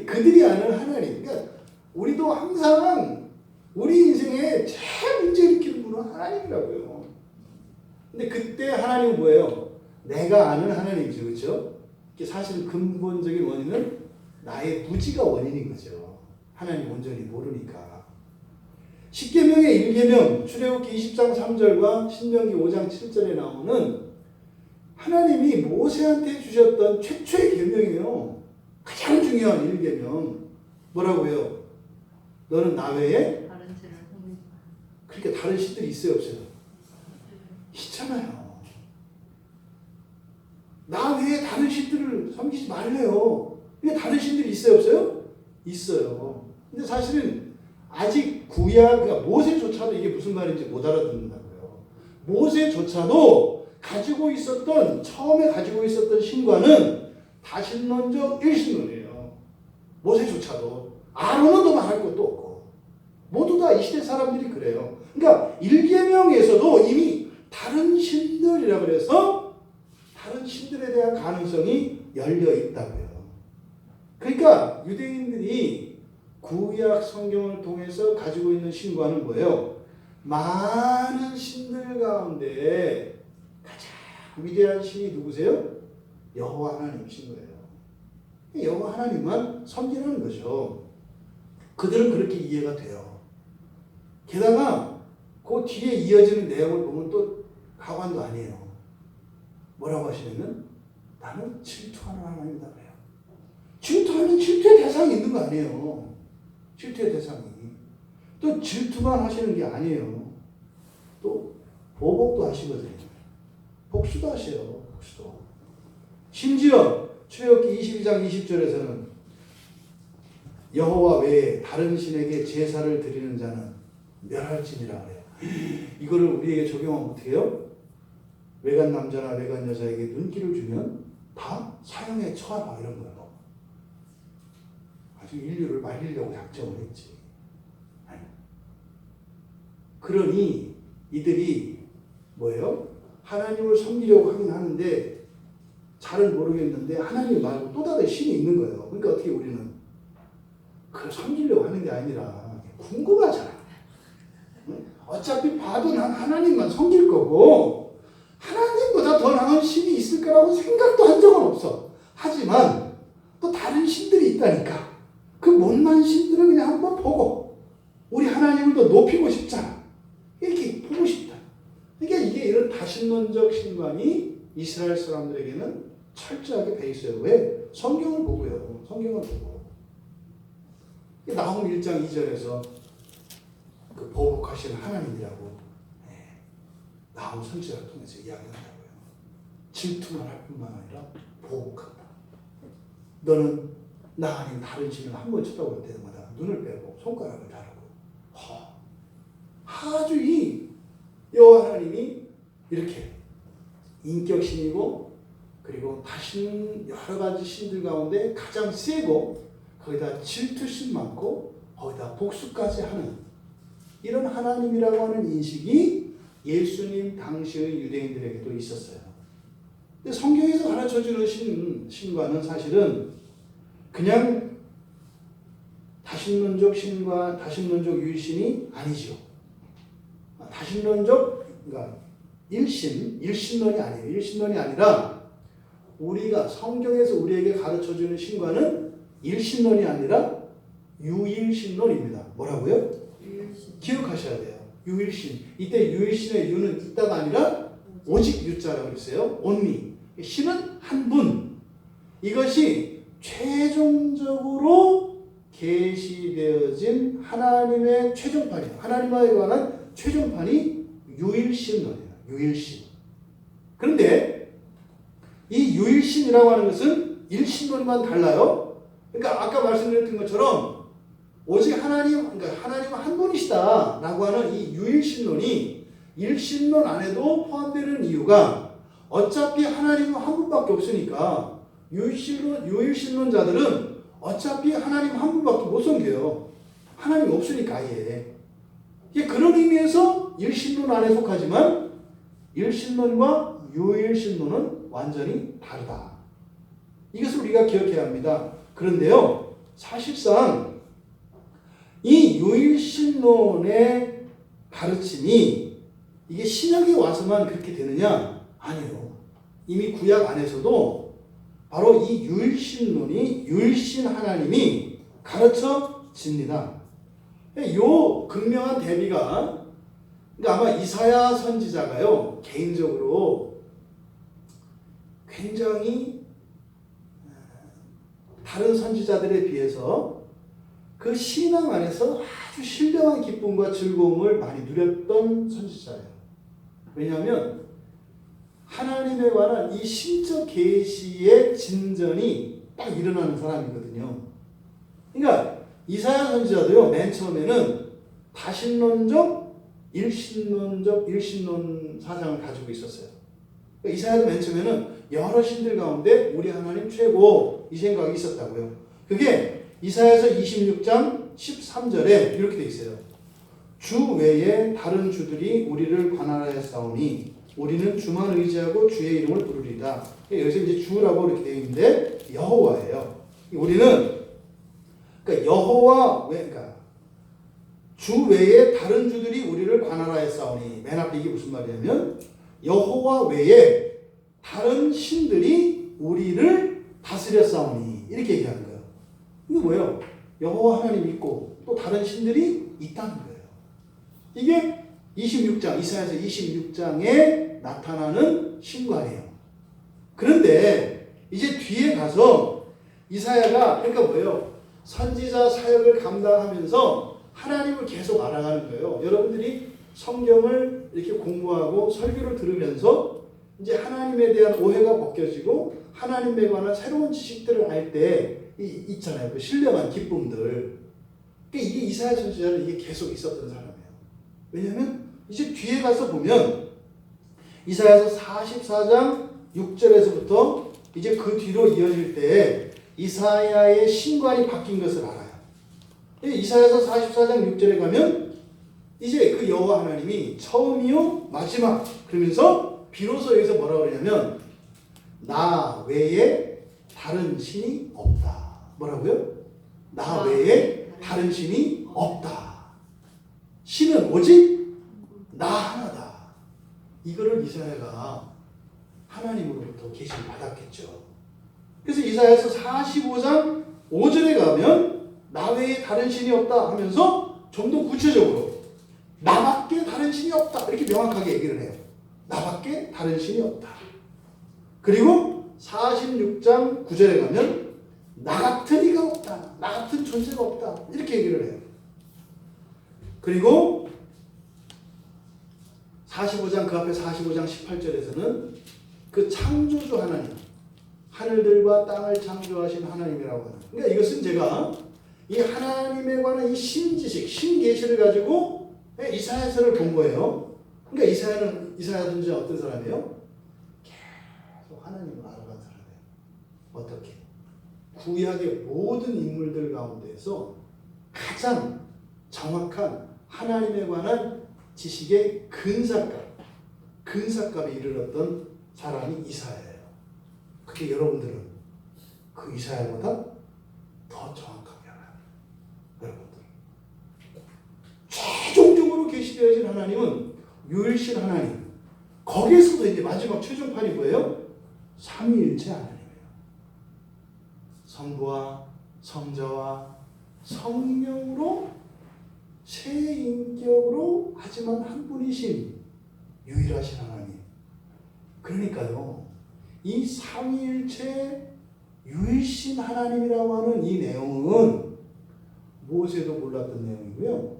그들이 아는 하나님. 그러니까 우리도 항상 우리 인생에 제일 문제 일으키는 분은 하나님이라고요. 근데 그때 하나님은 뭐예요? 내가 아는 하나님이죠. 그렇죠? 사실 근본적인 원인은 나의 무지가 원인인 거죠. 하나님 온전히 모르니까. 십계명의 1계명 출애굽기 20장 3절과 신명기 5장 7절에 나오는 하나님이 모세한테 주셨던 최초의 계명이에요. 가장 중요한 1계명. 뭐라고요? 너는 나 외에 다른 신을 섬기지 마. 그러니까 다른 신들이 있어요, 없어요? 있잖아요. 나 외에 다른 신들을 섬기지 말래요. 왜 다른 신들이 있어요, 없어요? 있어요. 근데 사실은 아직 구약, 그러니까 모세조차도 이게 무슨 말인지 못 알아듣는다고요. 모세조차도 처음에 가지고 있었던 신과는 다신론적 일신론이에요. 모세조차도. 아론은 더 말할 것도 없고. 모두 다 이 시대 사람들이 그래요. 그러니까 1계명에서도 이미 다른 신들이라 그래서 다른 신들에 대한 가능성이 열려 있다고요. 그러니까 유대인들이 구약 성경을 통해서 가지고 있는 신과는 뭐예요? 많은 신들 가운데 가장 위대한 신이 누구세요? 여호와 하나님이신 거예요. 여호와 하나님만 섬기라는 거죠. 그들은 그렇게 이해가 돼요. 게다가 그 뒤에 이어지는 내용을 보면 또 가관도 아니에요. 뭐라고 하시냐면 나는 질투하는 하나님이다 그래요. 질투하면 질투의 대상이 있는 거 아니에요. 질투의 대상이. 또 질투만 하시는 게 아니에요. 또 보복도 하시거든요. 복수도 하세요. 복수도. 심지어 출애굽기 22장 20절에서는 여호와 외에 다른 신에게 제사를 드리는 자는 멸할지니라 그래요. 이거를 우리에게 적용하면 어떻게 해요? 외간 남자나 외간 여자에게 눈길을 주면 다 사형에 처하라 이런 거예요. 아주 인류를 말리려고 작정을 했지. 아니. 그러니 이들이 뭐예요? 하나님을 섬기려고 하긴 하는데 잘은 모르겠는데 하나님 말고 또 다른 신이 있는 거예요. 그러니까 어떻게 우리는 그걸 섬기려고 하는 게 아니라 궁금하잖아. 어차피 봐도 난 하나님만 섬길 거고 하나님보다 더 나은 신이 있을 거라고 생각도 한 적은 없어. 하지만 또 다른 신들이 있다니까. 그 못난 신들을 그냥 한번 보고 우리 하나님을 더 높이고 싶잖아. 이렇게 보고 싶다. 그러니까 이게 이런 다신론적 신관이 이스라엘 사람들에게는 철저하게 배 있어요. 왜? 성경을 보고요. 성경을 보고. 나홈 1장 2절에서 그 보복하시는 하나님이라고 나홈 선지자를 통해서 이야기한다고요. 질투만 할 뿐만 아니라 보복한다. 너는 나 아닌 다른 신을 한 번 쳐다볼 때마다 눈을 빼고 손가락을 자르고 아주 이 여호와 하나님이 이렇게 인격신이고 그리고 다신 여러 가지 신들 가운데 가장 세고 거기다 질투심 많고 거기다 복수까지 하는 이런 하나님이라고 하는 인식이 예수님 당시의 유대인들에게도 있었어요. 근데 성경에서 가르쳐주는 신과는 사실은 그냥 다신론적 신과 다신론적 유일신이 아니죠. 다신론적 그러니까 일신론이 아니에요. 일신론이 아니라 우리가 성경에서 우리에게 가르쳐주는 신과는 일신론이 아니라 유일신론입니다. 뭐라고요? 유일신. 기억하셔야 돼요. 유일신. 이때 유일신의 유는 있다가 아니라 오직 유자라고 그랬어요. only. 신은 한 분. 이것이 최종적으로 계시되어진 하나님의 최종판이에요. 하나님에 관한 최종판이 유일신론이에요. 유일신. 그런데 이 유일신이라고 하는 것은 일신론만 달라요. 그러니까 아까 말씀드렸던 것처럼 오직 그러니까 하나님은 한 분이시다라고 하는 이 유일신론이 일신론 안에도 포함되는 이유가 어차피 하나님은 한 분밖에 없으니까 유일신론자들은 어차피 하나님 한 분밖에 못 섬겨요. 하나님이 없으니까 아예. 그런 의미에서 일신론 안에 속하지만 일신론과 유일신론은 완전히 다르다. 이것을 우리가 기억해야 합니다. 그런데요, 사실상 이 유일신론의 가르침이 이게 신약에 와서만 그렇게 되느냐? 아니에요. 이미 구약 안에서도 바로 이 유일신론이 유일신 하나님이 가르쳐집니다. 요 극명한 대비가 그러니까 아마 이사야 선지자가요 개인적으로 굉장히 다른 선지자들에 비해서 그 신앙 안에서 아주 신령한 기쁨과 즐거움을 많이 누렸던 선지자예요. 왜냐하면 하나님에 관한 이 신적 계시의 진전이 딱 일어나는 사람이거든요. 그러니까 이사야 선지자도요 맨 처음에는 다신론적, 일신론 사상을 가지고 있었어요. 그러니까 이사야도 맨 처음에는 여러 신들 가운데 우리 하나님 최고 이 생각이 있었다고요. 그게 이사야서 26장 13절에 이렇게 돼 있어요. 주 외에 다른 주들이 우리를 관할하였사오니 우리는 주만 의지하고 주의 이름을 부르리다. 여기서 이제 주라고 이렇게 되어 있는데 여호와예요. 우리는 그러니까 그러니까 주 외에 다른 주들이 우리를 관할하였사오니 맨 앞에 이게 무슨 말이냐면 여호와 외에 다른 신들이 우리를 다스렸사오니 이렇게 얘기하는 거예요. 이게 뭐예요? 여호와 하나님 있고 또 다른 신들이 있다는 거예요. 이게 26장 이사야서 26장에 나타나는 신관이에요. 그런데 이제 뒤에 가서 이사야가 그러니까 뭐예요? 선지자 사역을 감당하면서 하나님을 계속 알아가는 거예요. 여러분들이 성경을 이렇게 공부하고 설교를 들으면서 이제 하나님에 대한 오해가 벗겨지고 하나님에 관한 새로운 지식들을 알 때 있잖아요. 그 신령한 기쁨들. 그러니까 이게 이사야 선지자는 이게 계속 있었던 사람이에요. 왜냐하면 이제 뒤에 가서 보면 이사야서 44장 6절에서부터 이제 그 뒤로 이어질 때 이사야의 신관이 바뀐 것을 알아요. 이사야서 44장 6절에 가면 이제 그 여호와 하나님이 처음이요 마지막 그러면서 비로소 여기서 뭐라고 그러냐면 나 외에 다른 신이 없다. 뭐라고요? 나 외에 다른 신이 없다. 신은 오직 나 하나다. 이거를 이사야가 하나님으로부터 계시를 받았겠죠. 그래서 이사야서 45장 5절에 가면 나 외에 다른 신이 없다 하면서 좀 더 구체적으로 나밖에 다른 신이 없다 이렇게 명확하게 얘기를 해요. 나밖에 다른 신이 없다. 그리고 46장 9절에 가면 나 같은 이가 없다. 나 같은 존재가 없다. 이렇게 얘기를 해요. 그리고 45장 그 앞에 45장 18절에서는 그 창조주 하나님 하늘들과 땅을 창조하신 하나님이라고 하는 그러니까 이것은 제가 이 하나님에 관한 이 신지식 신계시를 가지고 이사야서를 본 거예요. 그러니까 이사야 선지자 어떤 사람이에요? 계속 하나님을 알아간 사람이에요. 어떻게? 구약의 모든 인물들 가운데에서 가장 정확한 하나님에 관한 지식의 근사값에 이르렀던 사람이 이사야예요. 그게 여러분들은 그 이사야보다 더 정확하게 알아요. 여러분들. 최종적으로 계시되어진 하나님은 유일신 하나님. 거기에서도 이제 마지막 최종판이 뭐예요? 삼위일체 하나님이에요. 성부와 성자와 성령으로 세 인격으로 하지만 한 분이신 유일하신 하나님. 그러니까요, 이 삼위일체 유일신 하나님이라고 하는 이 내용은 모세도 몰랐던 내용이고요.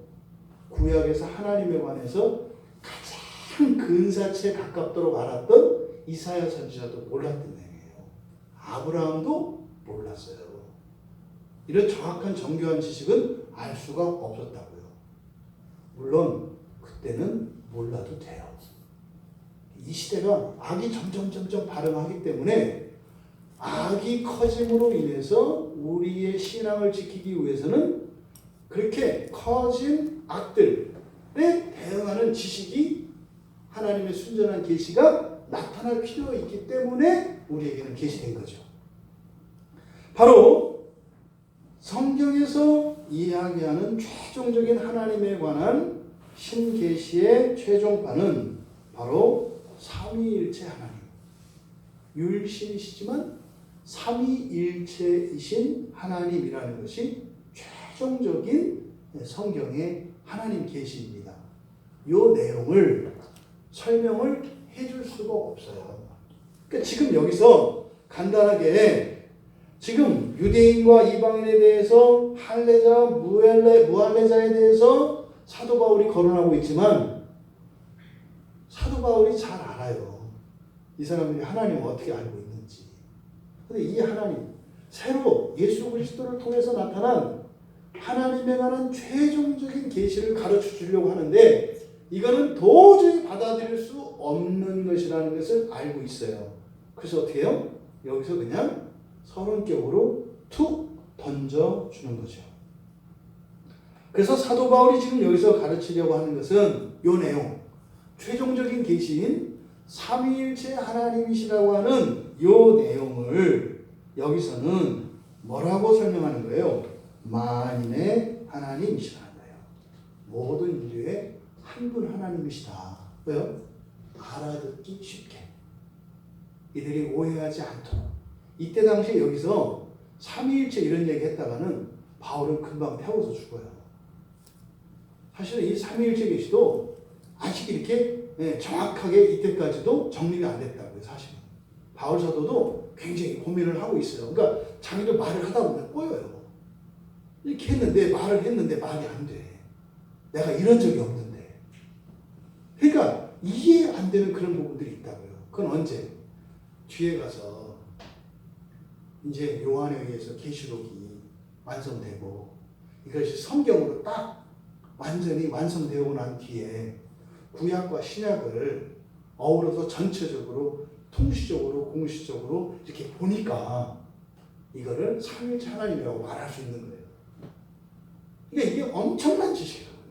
구약에서 하나님에 관해서 가장 근사치에 가깝도록 알았던 이사야 선지자도 몰랐던 내용이에요. 아브라함도 몰랐어요. 이런 정확한 정교한 지식은 알 수가 없었다고요. 물론 그때는 몰라도 돼요. 이 시대가 악이 점점 발흥하기 때문에 악이 커짐으로 인해서 우리의 신앙을 지키기 위해서는 그렇게 커진 악들에 대응하는 지식이 하나님의 순전한 계시가 나타날 필요가 있기 때문에 우리에게는 계시된 거죠. 바로 성경에서 이야기하는 최종적인 하나님에 관한 신계시의 최종판은 바로 삼위일체 하나님, 유일신이시지만 삼위일체이신 하나님이라는 것이 최종적인 성경의 하나님 계시입니다. 이 내용을 설명을 해줄 수가 없어요. 그러니까 지금 여기서 간단하게 지금 유대인과 이방인에 대해서 할례자, 무할례자에 대해서 사도 바울이 거론하고 있지만 사도 바울이 잘 알아요. 이 사람들이 하나님을 어떻게 알고 있는지. 근데 이 하나님, 새로 예수 그리스도를 통해서 나타난 하나님에 관한 최종적인 계시를 가르쳐 주려고 하는데 이거는 도저히 받아들일 수 없는 것이라는 것을 알고 있어요. 그래서 어떻게 해요? 여기서 그냥 서론격으로 툭 던져주는 거죠. 그래서 사도 바울이 지금 여기서 가르치려고 하는 것은 이 내용, 최종적인 계시인 삼위일체 하나님이시라고 하는 이 내용을 여기서는 뭐라고 설명하는 거예요? 만인의 하나님이시라는 거예요. 모든 인류의 한 분 하나님이시다. 왜요? 알아듣기 쉽게. 이들이 오해하지 않도록. 이때 당시에 여기서 삼위일체 이런 얘기 했다가는 바울은 금방 태워서 죽어요. 사실은 이 삼위일체 계시도 아직 이렇게 정확하게 이때까지도 정리가 안 됐다고요. 사실은. 바울 사도도 굉장히 고민을 하고 있어요. 그러니까 자기도 말을 하다 보면 꼬여요. 이렇게 했는데 말을 했는데 말이 안 돼. 내가 이런 적이 없는데. 그러니까 이해 안 되는 그런 부분들이 있다고요. 그건 언제? 뒤에 가서 이제 요한에 의해서 계시록이 완성되고 이것이 성경으로 딱 완전히 완성되고 난 뒤에 구약과 신약을 어우러서 전체적으로 통시적으로 공시적으로 이렇게 보니까 이거를 삼위일체 하나님이라고 말할 수 있는 거예요. 그러니까 이게 엄청난 지식이라고요.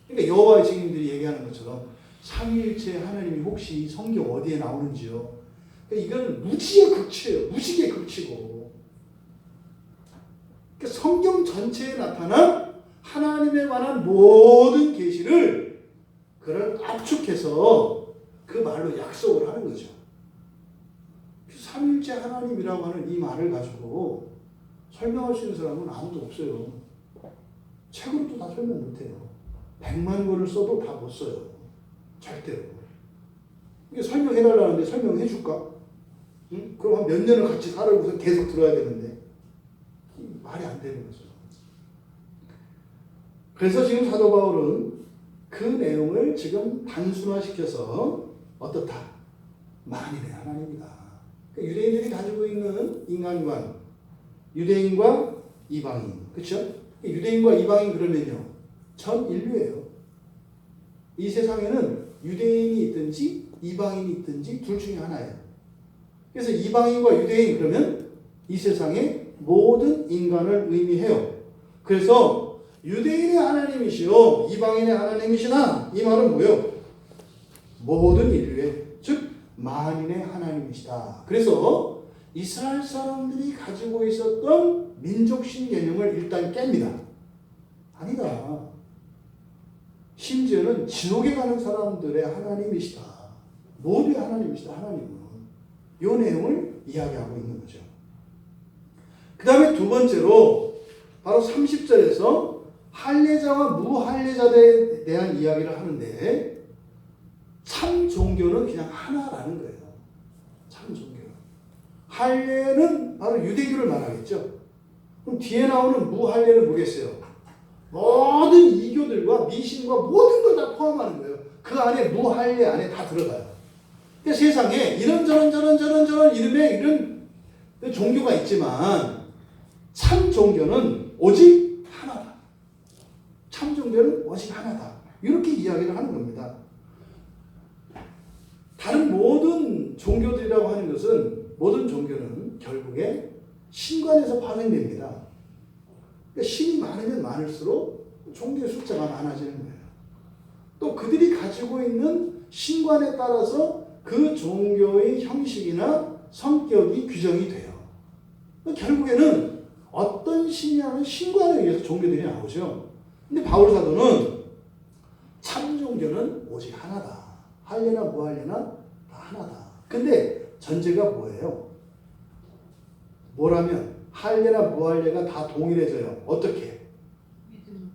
그러니까 여호와의 증인들이 얘기하는 것처럼 삼위일체 하나님이 혹시 성경 어디에 나오는지요? 그러니까 이건 무지의 극치예요. 무식의 극치고. 그러니까 성경 전체에 나타난 하나님에 관한 모든 계시를 그를 압축해서 그 말로 약속을 하는 거죠. 삼위일체 하나님이라고 하는 이 말을 가지고 설명할 수 있는 사람은 아무도 없어요. 책으로도 다 설명 못해요. 100만 권을 써도 다 못 써요. 절대로. 이게 설명해달라는데 설명해줄까? 응? 그럼 한 몇 년을 같이 살아보고서 계속 들어야 되는데 말이 안 되는 거죠. 그래서 지금 사도 바울은 그 내용을 지금 단순화시켜서 어떻다? 만인의 하나님이다. 그러니까 유대인들이 가지고 있는 인간관, 유대인과 이방인, 그렇죠? 유대인과 이방인 그러면요, 전 인류예요. 이 세상에는 유대인이 있든지 이방인이 있든지 둘 중에 하나예요. 그래서 이방인과 유대인 그러면 이 세상의 모든 인간을 의미해요. 그래서 유대인의 하나님이시요 이방인의 하나님이시나 이 말은 뭐예요? 모든 인류의 즉 만인의 하나님이시다. 그래서 이스라엘 사람들이 가지고 있었던 민족신 개념을 일단 깹니다. 아니다. 심지어는 지옥에 가는 사람들의 하나님이시다. 모두의 하나님이시다. 하나님은 이 내용을 이야기하고 있는 거죠. 그 다음에 두 번째로 바로 30절에서 할례자와 무할례자에 대한 이야기를 하는데 참 종교는 그냥 하나라는 거예요. 참 종교. 할례는 바로 유대교를 말하겠죠. 그럼 뒤에 나오는 무할례는 뭐겠어요? 모든 이교들과 미신과 모든 걸 다 포함하는 거예요. 그 안에 무할례 안에 다 들어가요. 그러니까 세상에 이런저런 이름의 이런 종교가 있지만 참 종교는 오직 하나다. 참 종교는 오직 하나다. 이렇게 이야기를 하는 겁니다. 다른 모든 종교들이라고 하는 것은 모든 종교는 결국에 신관에서 파생됩니다. 그러니까 신이 많으면 많을수록 종교의 숫자가 많아지는 거예요. 또 그들이 가지고 있는 신관에 따라서 그 종교의 형식이나 성격이 규정이 돼요. 결국에는 어떤 신이라는 신관에 의해서 종교들이 나오죠. 근데 바울 사도는 참 종교는 오직 하나다. 할례나 무할례나 다 하나다. 근데 전제가 뭐예요? 뭐라면 할례나 무할례가 다 동일해져요. 어떻게? 믿음.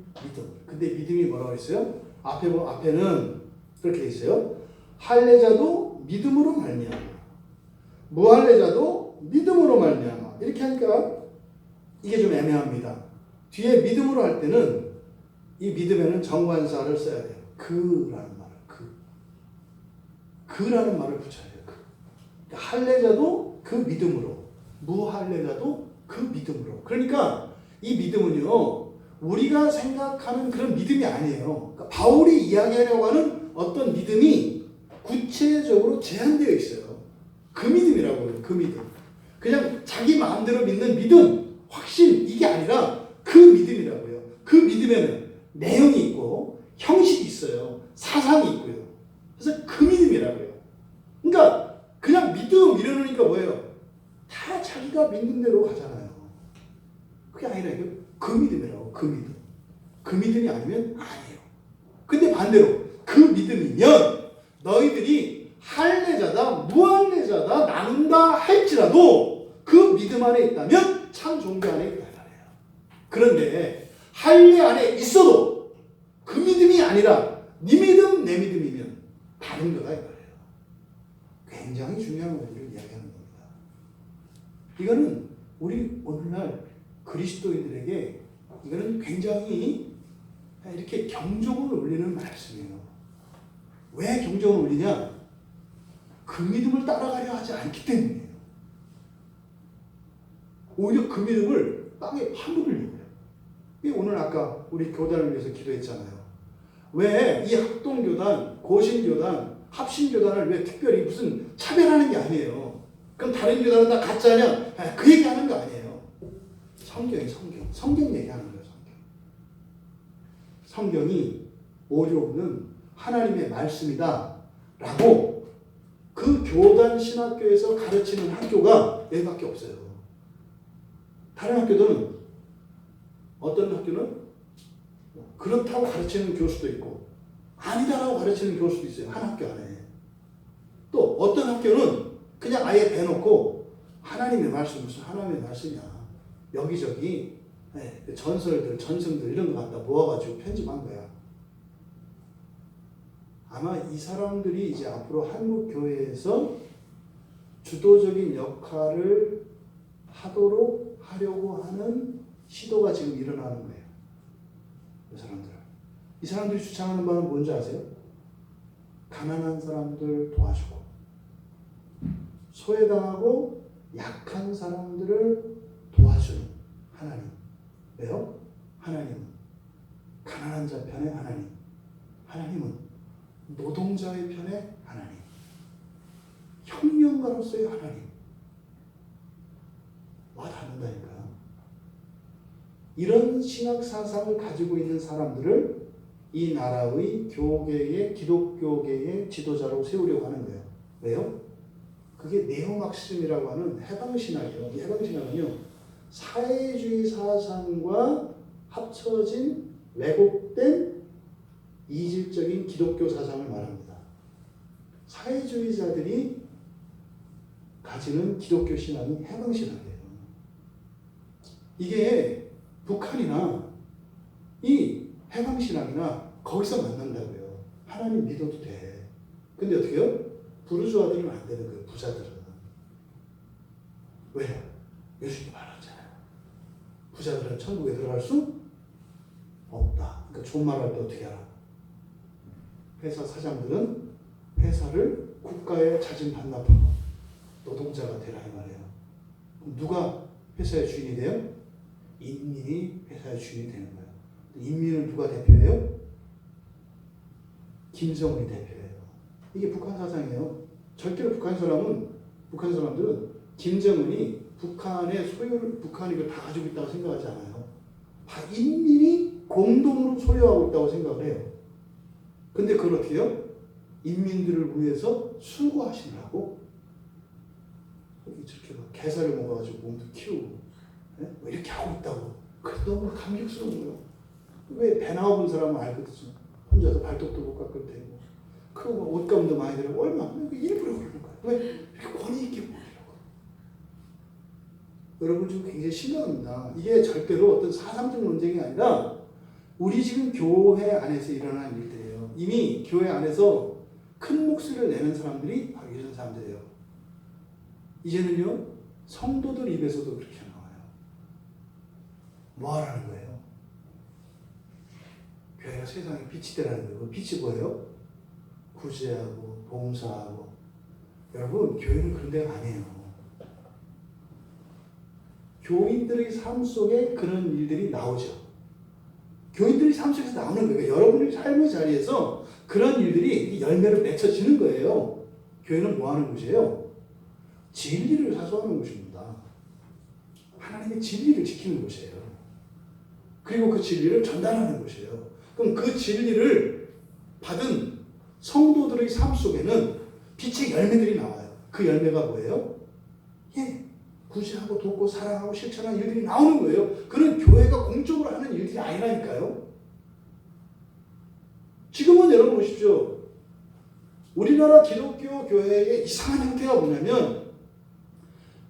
근데 믿음이 뭐라고 했어요? 앞에는 그렇게 있어요. 할례자도 믿음으로 말미암아, 무할례자도 믿음으로 말미암아. 이렇게 하니까 이게 좀 애매합니다. 뒤에 믿음으로 할 때는 이 믿음에는 정관사를 써야 돼요. 그라는 말을 그라는 말을 붙여야 돼요. 그러니까 할례자도 그 믿음으로, 무할례자도 그 믿음으로. 그러니까 이 믿음은요, 우리가 생각하는 그런 믿음이 아니에요. 그러니까 바울이 이야기하려고 하는 어떤 믿음이 구체적으로 제한되어 있어요. 그 믿음이라고 해요. 그 믿음. 그냥 자기 마음대로 믿는 믿음, 확신, 이게 아니라 그 믿음이라고요. 그 믿음에는 내용이 있고 형식이 있어요. 사상이 있고요. 그래서 그 믿음이라고요. 그러니까 그냥 믿음 이러니까 뭐예요? 다 자기가 믿는 대로 가잖아요. 그게 아니라 이거 그 믿음이라고. 그 믿음. 그 믿음이 아니면 아니에요. 근데 반대로 그 믿음이면 너희들이 할례자다 무할례자다 나눈다 할지라도 그 믿음 안에 있다면 참 종교 안에 있다 말이에요. 그런데 할례 안에 있어도 그 믿음이 아니라 네 믿음 내 믿음이면 다른 거다 이 말이에요. 굉장히 중요한 원리를 이야기하는 겁니다. 이거는 우리 오늘날 그리스도인들에게 이거는 굉장히 이렇게 경종을 울리는 말씀이에요. 왜 경종을 울리냐? 그 믿음을 따라가려 하지 않기 때문이에요. 오히려 그 믿음을 땅에 파묻으려고 해요. 오늘 아까 우리 교단을 위해서 기도했잖아요. 왜 이 합동교단, 고신교단, 합신교단을 왜 특별히 무슨 차별하는 게 아니에요. 그럼 다른 교단은 다 가짜냐? 그 얘기하는 거 아니에요. 성경이 성경 얘기하는 거예요. 성경이 오류 없는 하나님의 말씀이다 라고 그 교단 신학교에서 가르치는 학교가 여기밖에 없어요. 다른 학교들은 어떤 학교는 그렇다고 가르치는 교수도 있고 아니다라고 가르치는 교수도 있어요. 한 학교 안에. 또 어떤 학교는 그냥 아예 대놓고 하나님의 말씀, 무슨 하나님의 말씀이야. 여기저기 전설들, 전승들 이런 거 갖다 모아가지고 편집한 거야. 아마 이 사람들이 이제 앞으로 한국 교회에서 주도적인 역할을 하려고 하는 시도가 지금 일어나는 거예요. 이 사람들이 주창하는 바는 뭔지 아세요? 가난한 사람들 도와주고 소외당하고 약한 사람들을 도와주는 하나님. 왜요? 하나님은 가난한 자 편의 하나님. 하나님은 노동자의 편의 하나님. 혁명가로서의 하나님. 와 닿는다니까요. 이런 신학 사상을 가지고 있는 사람들을 이 나라의 교계의 기독교계의 지도자로 세우려고 하는 거예요. 왜요? 그게 네오막시즘이라고 하는 해방신학이에요. 이 해방신학은요, 사회주의 사상과 합쳐진 왜곡된 이질적인 기독교 사상을 말합니다. 사회주의자들이 가지는 기독교 신앙이 해방신앙이에요. 이게 북한이나 이 해방신앙이나 거기서 만난다고요. 하나님 믿어도 돼. 근데 어떻게 해요? 부르주아들은 안 되는 거예요. 부자들은. 왜요? 예수님이 말하잖아요. 부자들은 천국에 들어갈 수 없다. 그러니까 좋은 말 할 때 어떻게 알아? 회사 사장들은 회사를 국가에 자진 반납하고 노동자가 되라 이 말이에요. 누가 회사의 주인이 돼요? 인민이 회사의 주인이 되는 거예요. 인민은 누가 대표예요? 김정은이 대표예요. 이게 북한 사상이에요. 절대로 북한 사람들은 김정은이 북한의 소유를, 북한이 이걸 다 가지고 있다고 생각하지 않아요. 다 인민이 공동으로 소유하고 있다고 생각을 해요. 근데 그걸 어떻게 해요? 인민들을 위해서 수고하시느라고 이렇게 개사를 먹어가지고 몸도 키우고 뭐 이렇게 하고 있다고. 그래서 너무 감격스러운 거예요. 왜 배 나와본 사람은 알거든요. 혼자서 발톱도 못 깎을 테고 그 옷감도 많이 들어가고 얼마나 일부러 그러는 거예요. 왜 이렇게 권위 있게 보이려고. 여러분 지금 굉장히 심각합니다. 이게 절대로 어떤 사상적 논쟁이 아니라 우리 지금 교회 안에서 일어나는 일들이에요. 이미 교회 안에서 큰 목소리를 내는 사람들이 바로 이런 사람들이에요. 이제는요, 성도들 입에서도 그렇게 나와요. 뭐 하라는 거예요? 교회가 세상에 빛이 되라는 거예요. 그 빛이 뭐예요? 구제하고 봉사하고. 여러분, 교회는 그런 데가 아니에요. 교인들의 삶 속에 그런 일들이 나오죠. 교인들의 삶 속에서 나오는 거예요. 여러분의 삶의 자리에서 그런 일들이 열매를 맺혀지는 거예요. 교회는 뭐 하는 곳이에요? 진리를 사수하는 곳입니다. 하나님의 진리를 지키는 곳이에요. 그리고 그 진리를 전달하는 곳이에요. 그럼 그 진리를 받은 성도들의 삶 속에는 빛의 열매들이 나와요. 그 열매가 뭐예요? 구제하고 돕고 사랑하고 실천하는 일들이 나오는 거예요. 그런 교회가 공적으로 하는 일들이 아니라니까요. 지금은 여러분 보십시오. 우리나라 기독교 교회의 이상한 형태가 뭐냐면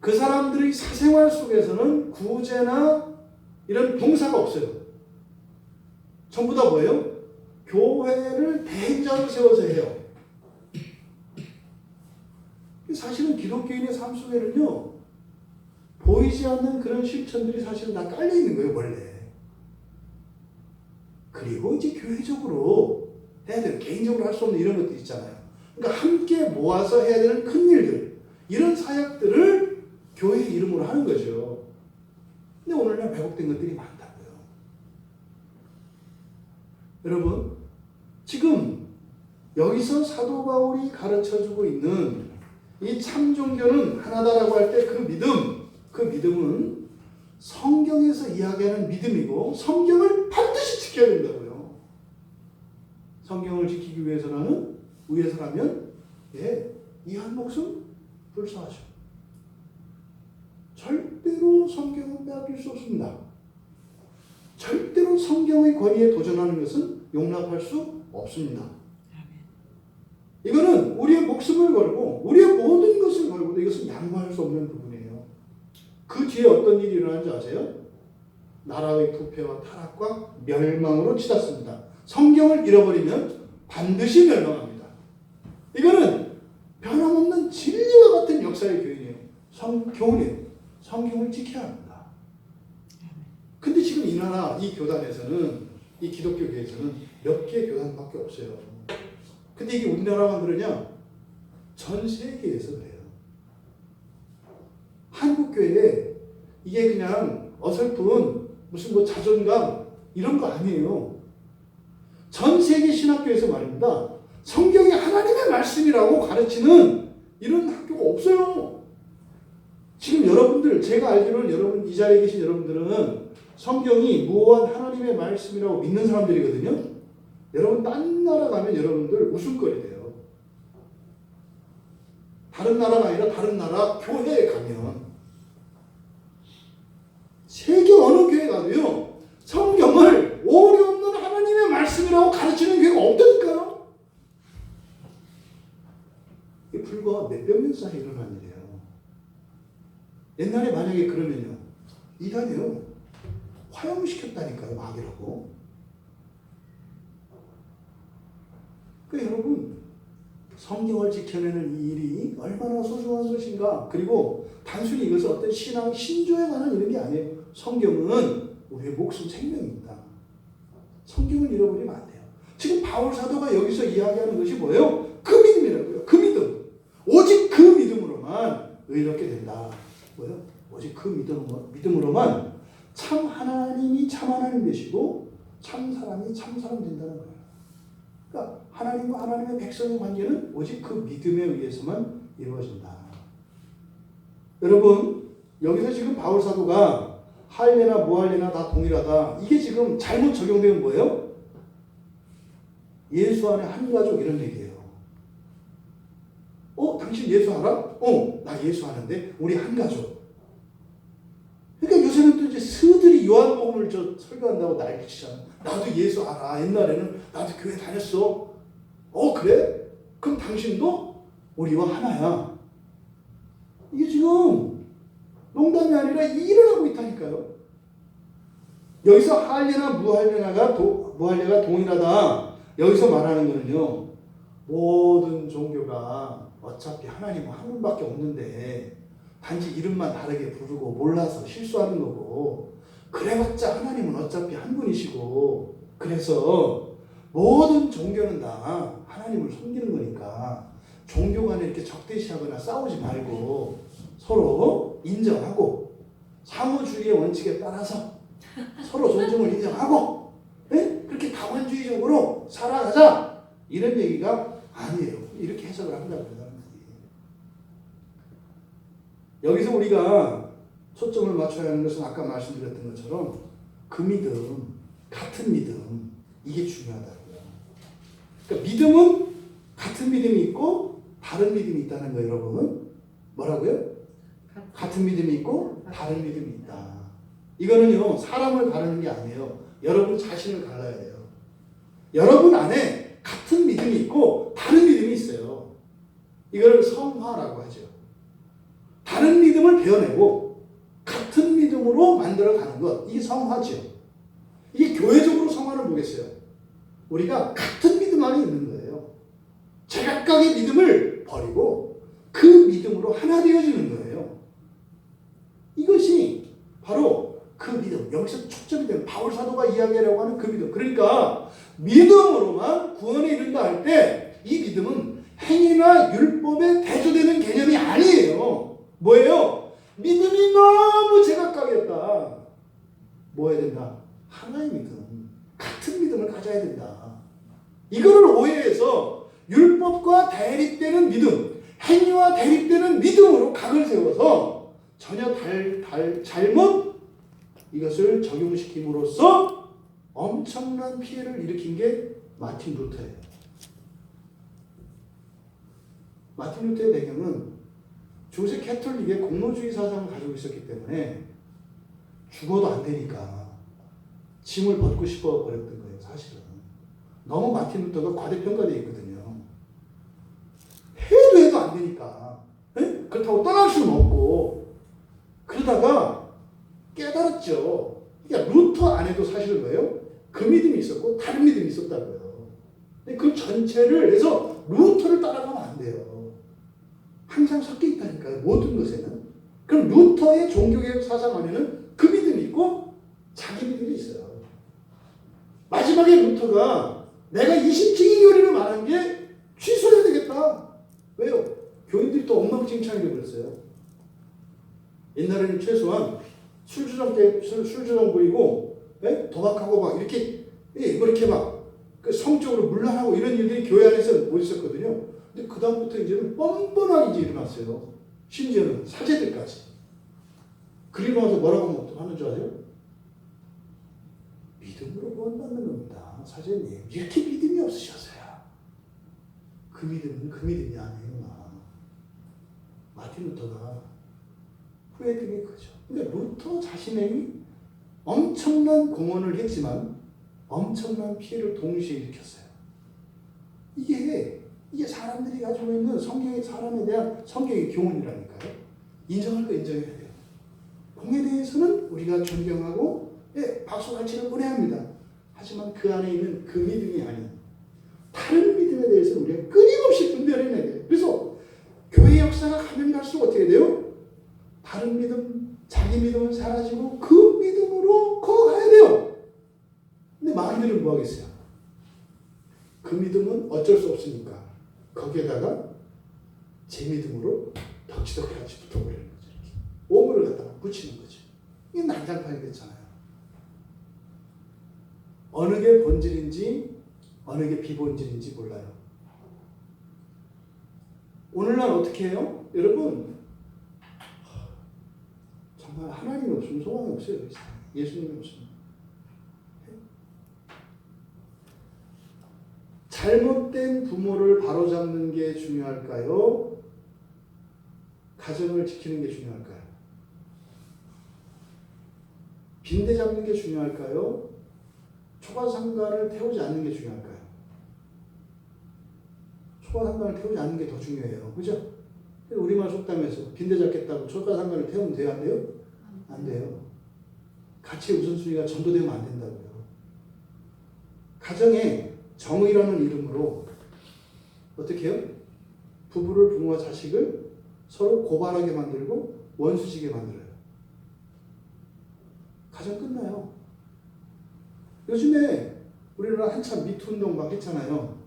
그 사람들의 사생활 속에서는 구제나 이런 봉사가 없어요. 전부 다 뭐예요? 교회를 대행자로 세워서 해요. 사실은 기독교인의 삶 속에는요, 보이지 않는 그런 실천들이 사실은 다 깔려 있는 거예요, 원래. 그리고 이제 교회적으로 해야 되는, 개인적으로 할 수 없는 이런 것들 있잖아요. 그러니까 함께 모아서 해야 되는 큰 일들, 이런 사역들을 교회 이름으로 하는 거죠. 근데 오늘날 왜곡된 것들이 많다고요. 여러분, 지금 여기서 사도 바울이 가르쳐주고 있는 이 참 종교는 하나다라고 할 때 그 믿음은 성경에서 이야기하는 믿음이고 성경을 반드시 지켜야 된다고요. 성경을 지키기 위해서라면 이 한 목숨 불사하죠. 절대로 성경은 빼앗길 수 없습니다. 절대로 성경의 권위에 도전하는 것은 용납할 수 없습니다. 이거는 우리의 목숨을 걸고 우리의 모든 것을 걸고도 이것은 양보할 수 없는 부분이에요. 그 뒤에 어떤 일이 일어나는지 아세요? 나라의 부패와 타락과 멸망으로 치닫습니다. 성경을 잃어버리면 반드시 멸망합니다. 이거는 변함없는 진리와 같은 역사의 교훈이에요. 교훈이에요. 성경을 지켜야 합니다. 근데 지금 이 나라, 이 교단에서는, 이 기독교 교회에서는 몇 개 교단밖에 없어요. 근데 이게 우리나라만 그러냐? 전 세계에서 그래요. 한국교회에 이게 그냥 어설픈 무슨 뭐 자존감 이런 거 아니에요. 전 세계 신학교에서 말입니다. 성경이 하나님의 말씀이라고 가르치는 이런 학교가 없어요. 지금 여러분들, 제가 알기로는 여러분, 이 자리에 계신 여러분들은 성경이 무한 하나님의 말씀이라고 믿는 사람들이거든요. 여러분 딴 나라 가면 여러분들 웃음거리 돼요. 다른 나라가 아니라 다른 나라 교회에 가면, 세계 어느 교회 가도요, 성경을 오류 없는 하나님의 말씀이라고 가르치는 교회가 없다니까요. 몇몇 년 사이에 일어난 일이에요. 옛날에 만약에 그러면요, 이단이요, 화형시켰다니까요, 마귀라고. 그러니까 여러분, 성경을 지켜내는 이 일이 얼마나 소중한 것인가. 그리고 단순히 이것은 어떤 신앙, 신조에 관한 이런 게 아니에요. 성경은 우리의 목숨 생명입니다. 성경을 잃어버리면 안 돼요. 지금 바울 사도가 여기서 이야기하는 것이 뭐예요? 그 믿음이라고요. 그 믿음. 오직 그 믿음으로만 의롭게 된다. 뭐예요? 오직 그 믿음으로만 참 하나님이 참 하나님 되시고 참 사람이 참 사람 된다는 거예요. 그러니까 하나님과 하나님의 백성의 관계는 오직 그 믿음에 의해서만 이루어진다. 여러분, 여기서 지금 바울 사도가 할례나 무할례나 다 동일하다. 이게 지금 잘못 적용되면 뭐예요? 예수 안에 한 가족 이런 얘기예요. 당신 예수 알아? 나 예수 아는데 우리 한 가족. 그러니까 요새는 또 이제 스들이 요한복음을 설교한다고 난리치잖아. 나도 예수 알아. 옛날에는 나도 교회 다녔어. 그래? 그럼 당신도 우리와 하나야. 이게 지금 농담이 아니라 일어나고 있다니까요. 여기서 할례나 무할례가 동일하다. 여기서 말하는 거는요, 모든 종교가 어차피 하나님은 한 분밖에 없는데 단지 이름만 다르게 부르고 몰라서 실수하는 거고, 그래봤자 하나님은 어차피 한 분이시고, 그래서 모든 종교는 다 하나님을 섬기는 거니까 종교 간에 이렇게 적대시하거나 싸우지 말고 서로 인정하고 사무주의의 원칙에 따라서 서로 존중을 인정하고, 그렇게 다원주의적으로 살아가자, 이런 얘기가 아니에요. 이렇게 해석을 한다고 그러는 거지. 여기서 우리가 초점을 맞춰야 하는 것은 아까 말씀드렸던 것처럼 그 믿음, 같은 믿음, 이게 중요하다고요. 그러니까 믿음은 같은 믿음이 있고 다른 믿음이 있다는 거예요, 여러분. 뭐라고요? 같은 믿음이 있고 다른 믿음이 있다. 이거는요, 사람을 가르는 게 아니에요. 여러분 자신을 갈라야 돼요. 여러분 안에 같은 믿음이 있고 다른 믿음이 있어요. 이걸 성화라고 하죠. 다른 믿음을 베어내고 같은 믿음으로 만들어가는 것, 이게 성화죠. 이게 교회적으로 성화는 뭐겠어요? 우리가 같은 믿음 안에 있는 거예요. 제각각의 믿음을 버리고 그 믿음으로 하나 되어지는 거예요. 이것이 바로 그 믿음, 여기서 초점이 되는 바울 사도가 이야기하려고 하는 그 믿음. 그러니까 믿음으로만 구원에 이른다 할 때 이 믿음은 행위나 율법에 대조되는 개념이 아니에요. 뭐예요? 믿음이 너무 제각각이었다. 뭐 해야 된다? 하나의 믿음, 같은 믿음을 가져야 된다. 이거를 오해해서 율법과 대립되는 믿음, 행위와 대립되는 믿음으로 각을 세워서 전혀 잘못 이것을 적용시킴으로써 엄청난 피해를 일으킨 게 마틴 루터예요. 마틴 루터의 배경은 중세 캐톨릭의 공로주의 사상을 가지고 있었기 때문에 죽어도 안 되니까 짐을 벗고 싶어 버렸던 거예요, 사실은. 너무 마틴 루터가 과대평가되어 있거든요. 해도 안 되니까. 그렇다고 떠날 수는 없고. 그러다가 깨달았죠. 그러니까 루터 안에도 사실은 뭐예요? 그 믿음이 있었고 다른 믿음이 있었다고요. 근데 그 전체를 해서 루터를 따라가면 안 돼요. 항상 섞여 있다니까요, 모든 것에는. 그럼 루터의 종교개혁 사상 안에는 그 믿음이 있고 자기 믿음이 있어요. 마지막에 루터가 내가 이신증인 교리를 말한 게 취소해야 되겠다. 왜요? 교인들이 또 엉망진창이 되어버렸어요. 옛날에는 최소한 술주정 부리고 도박하고 막 이렇게 막 성적으로 문란하고 이런 일들이 교회 안에서 못 있었거든요. 근데 그 다음부터 이제는 뻔뻔하게 이제 일어났어요. 심지어는 사제들까지. 그리고 나서 뭐라고 하는 줄 아세요? 믿음으로 구원받는 겁니다, 사제님. 이렇게 믿음이 없으셔서요. 그 믿음은 그 믿음이 아니구나. 마틴 루터가 후회된 게 그죠. 근데 루터 자신이 엄청난 공헌을 했지만 엄청난 피해를 동시에 일으켰어요. 이게 이게 사람들이 가지고 있는 성경의 사람에 대한 성경의 교훈이라니까요. 인정할 거 인정해야 돼요. 공에 대해서는 우리가 존경하고 박수갈채를 보내야 합니다. 하지만 그 안에 있는 그 믿음이 아닌 다른 믿음에 대해서는 우리가 끊임없이 분별해내야 돼요. 그래서 교회 역사가 가면 갈수록 어떻게 돼요? 다른 믿음, 자기 믿음은 사라지고 그 믿음으로 걸어가야 돼요. 근데 많이들은 뭐 하겠어요? 그 믿음은 어쩔 수 없으니까 거기에다가 제 믿음으로 덕지덕지 붙어버리는 거죠. 이렇게. 오물을 갖다가 붙이는 거죠. 이게 난장판이 됐잖아요. 어느 게 본질인지 어느 게 비본질인지 몰라요. 오늘날 어떻게 해요? 여러분 정말 하나님이 없으면 소망이 없어요. 예수님이 없으면. 잘못된 부모를 바로잡는 게 중요할까요? 가정을 지키는 게 중요할까요? 빈대 잡는 게 중요할까요? 초가상가를 태우지 않는 게 중요할까요? 초가상가를 태우지 않는 게 더 중요해요. 그죠? 우리말 속담에서 빈대 잡겠다고 초가상가를 태우면 돼요? 안 돼요? 안 돼요. 가치의 우선순위가 전도되면 안 된다고요. 가정에 정의라는 이름으로 어떻게 해요? 부부를, 부모와 자식을 서로 고발하게 만들고 원수지게 만들어요. 가정 끝나요. 요즘에 우리나라 한참 미투 운동 막 했잖아요.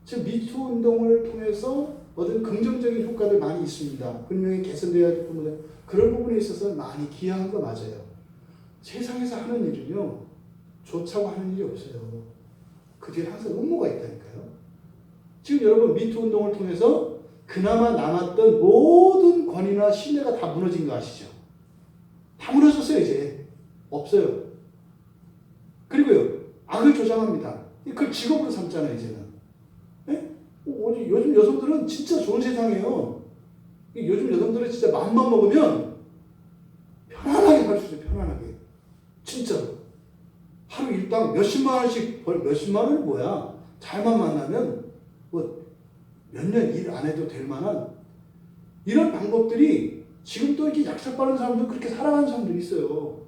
지금 미투 운동을 통해서 얻은 긍정적인 효과들 많이 있습니다. 분명히 개선돼야 될 부분에 그런 부분에 있어서 많이 기여한 거 맞아요. 세상에서 하는 일은요, 좋자고 하는 일이 없어요. 그 뒤에 항상 음모가 있다니까요. 지금 여러분 미투 운동을 통해서 그나마 남았던 모든 권위나 신뢰가 다 무너진 거 아시죠? 다 무너졌어요. 이제 없어요. 그리고요 악을 조장합니다. 그걸 직업으로 삼잖아요. 이제는. 네? 요즘 여성들은 진짜 좋은 세상이에요. 요즘 여성들은 진짜 마음만 먹으면 편안하게 살 수 있어요. 편안하게. 진짜로. 하루 일당 몇십만 원씩 몇십만 원이 뭐야? 잘만 만나면 뭐 몇 년 일 안 해도 될 만한 이런 방법들이 지금 또 이렇게 약살 빠른 사람들 그렇게 살아가는 사람들이 있어요.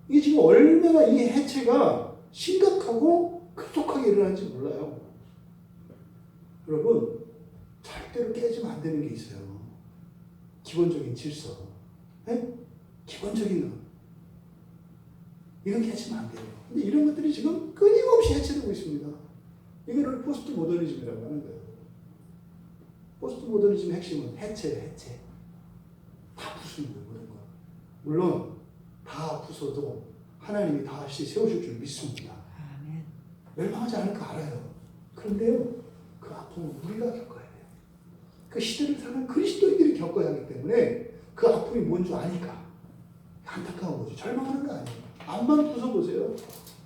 이게 지금 얼마나 이 해체가 심각하고 급속하게 일어나는지 몰라요. 여러분 절대로 깨지면 안 되는 게 있어요. 기본적인 질서. 네? 기본적인 거. 이건 깨지면 안 돼요. 근데 이런 것들이 지금 끊임없이 해체되고 있습니다. 이거를 포스트 모더니즘이라고 하는 거예요. 포스트 모더니즘의 핵심은 해체예요. 해체. 다 부수는 거예요. 모든 거. 물론 다 부숴도 하나님이 다시 세우실 줄 믿습니다. 아멘. 멸망하지 않을 거 알아요. 그런데요, 그 아픔은 우리가 겪어야 돼요. 그 시대를 사는 그리스도인들이 겪어야 하기 때문에 그 아픔이 뭔 줄 아니까 안타까운 거죠. 절망하는 거 아니에요. 앞만 부숴보세요.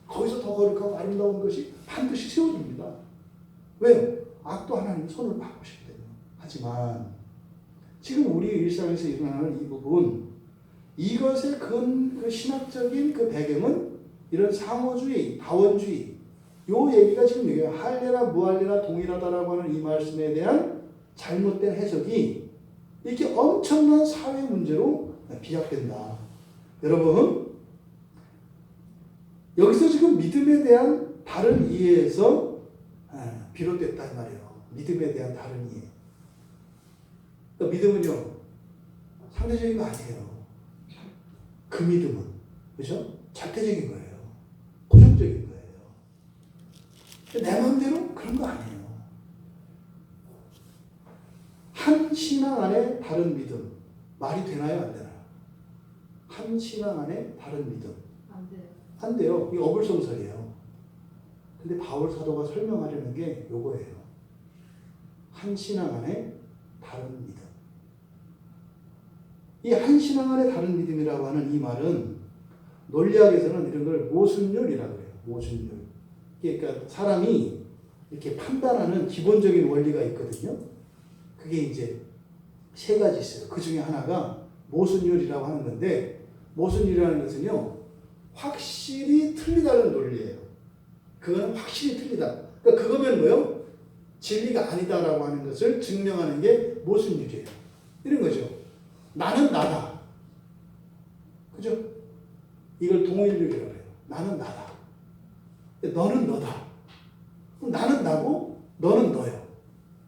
거기서 더 거룩하고 아름다운 것이 반드시 세워집니다. 왜요? 악도 하나님 손을 바꾸시기 때문에. 하지만 지금 우리 일상에서 일어나는 이 부분, 이것의 그 신학적인 그 배경은 이런 상호주의, 다원주의, 요 얘기가 지금 얘기해요. 할례나 무할례나 동일하다라고 하는 이 말씀에 대한 잘못된 해석이 이렇게 엄청난 사회 문제로 비약된다. 여러분, 여기서 지금 믿음에 대한 다른 이해에서 비롯됐단 말이에요. 믿음에 대한 다른 이해. 그러니까 믿음은요, 상대적인 거 아니에요. 그 믿음은, 그죠? 절대적인 거예요. 고정적인 거예요. 내 마음대로 그런 거 아니에요. 한 신앙 안에 다른 믿음. 말이 되나요? 안 되나요? 한 신앙 안에 다른 믿음. 안 돼요. 안 돼요. 이게 어불성설이에요. 근데 바울 사도가 설명하려는 게 요거예요. 한 신앙 안에 다른 믿음. 이 한 신앙 안에 다른 믿음이라고 하는 이 말은 논리학에서는 이런 걸 모순율이라고 해요. 모순율. 그러니까 사람이 이렇게 판단하는 기본적인 원리가 있거든요. 그게 이제 세 가지 있어요. 그 중에 하나가 모순율이라고 하는 건데, 모순율이라는 것은요, 확실히 틀리다는 논리예요. 그거는 확실히 틀리다. 그러니까 그거면 뭐예요? 진리가 아니다라고 하는 것을 증명하는 게 모순율이에요. 이런 거죠. 나는 나다. 그죠? 이걸 동일률이라고 해요. 나는 나다. 너는 너다. 나는 나고 너는 너예요.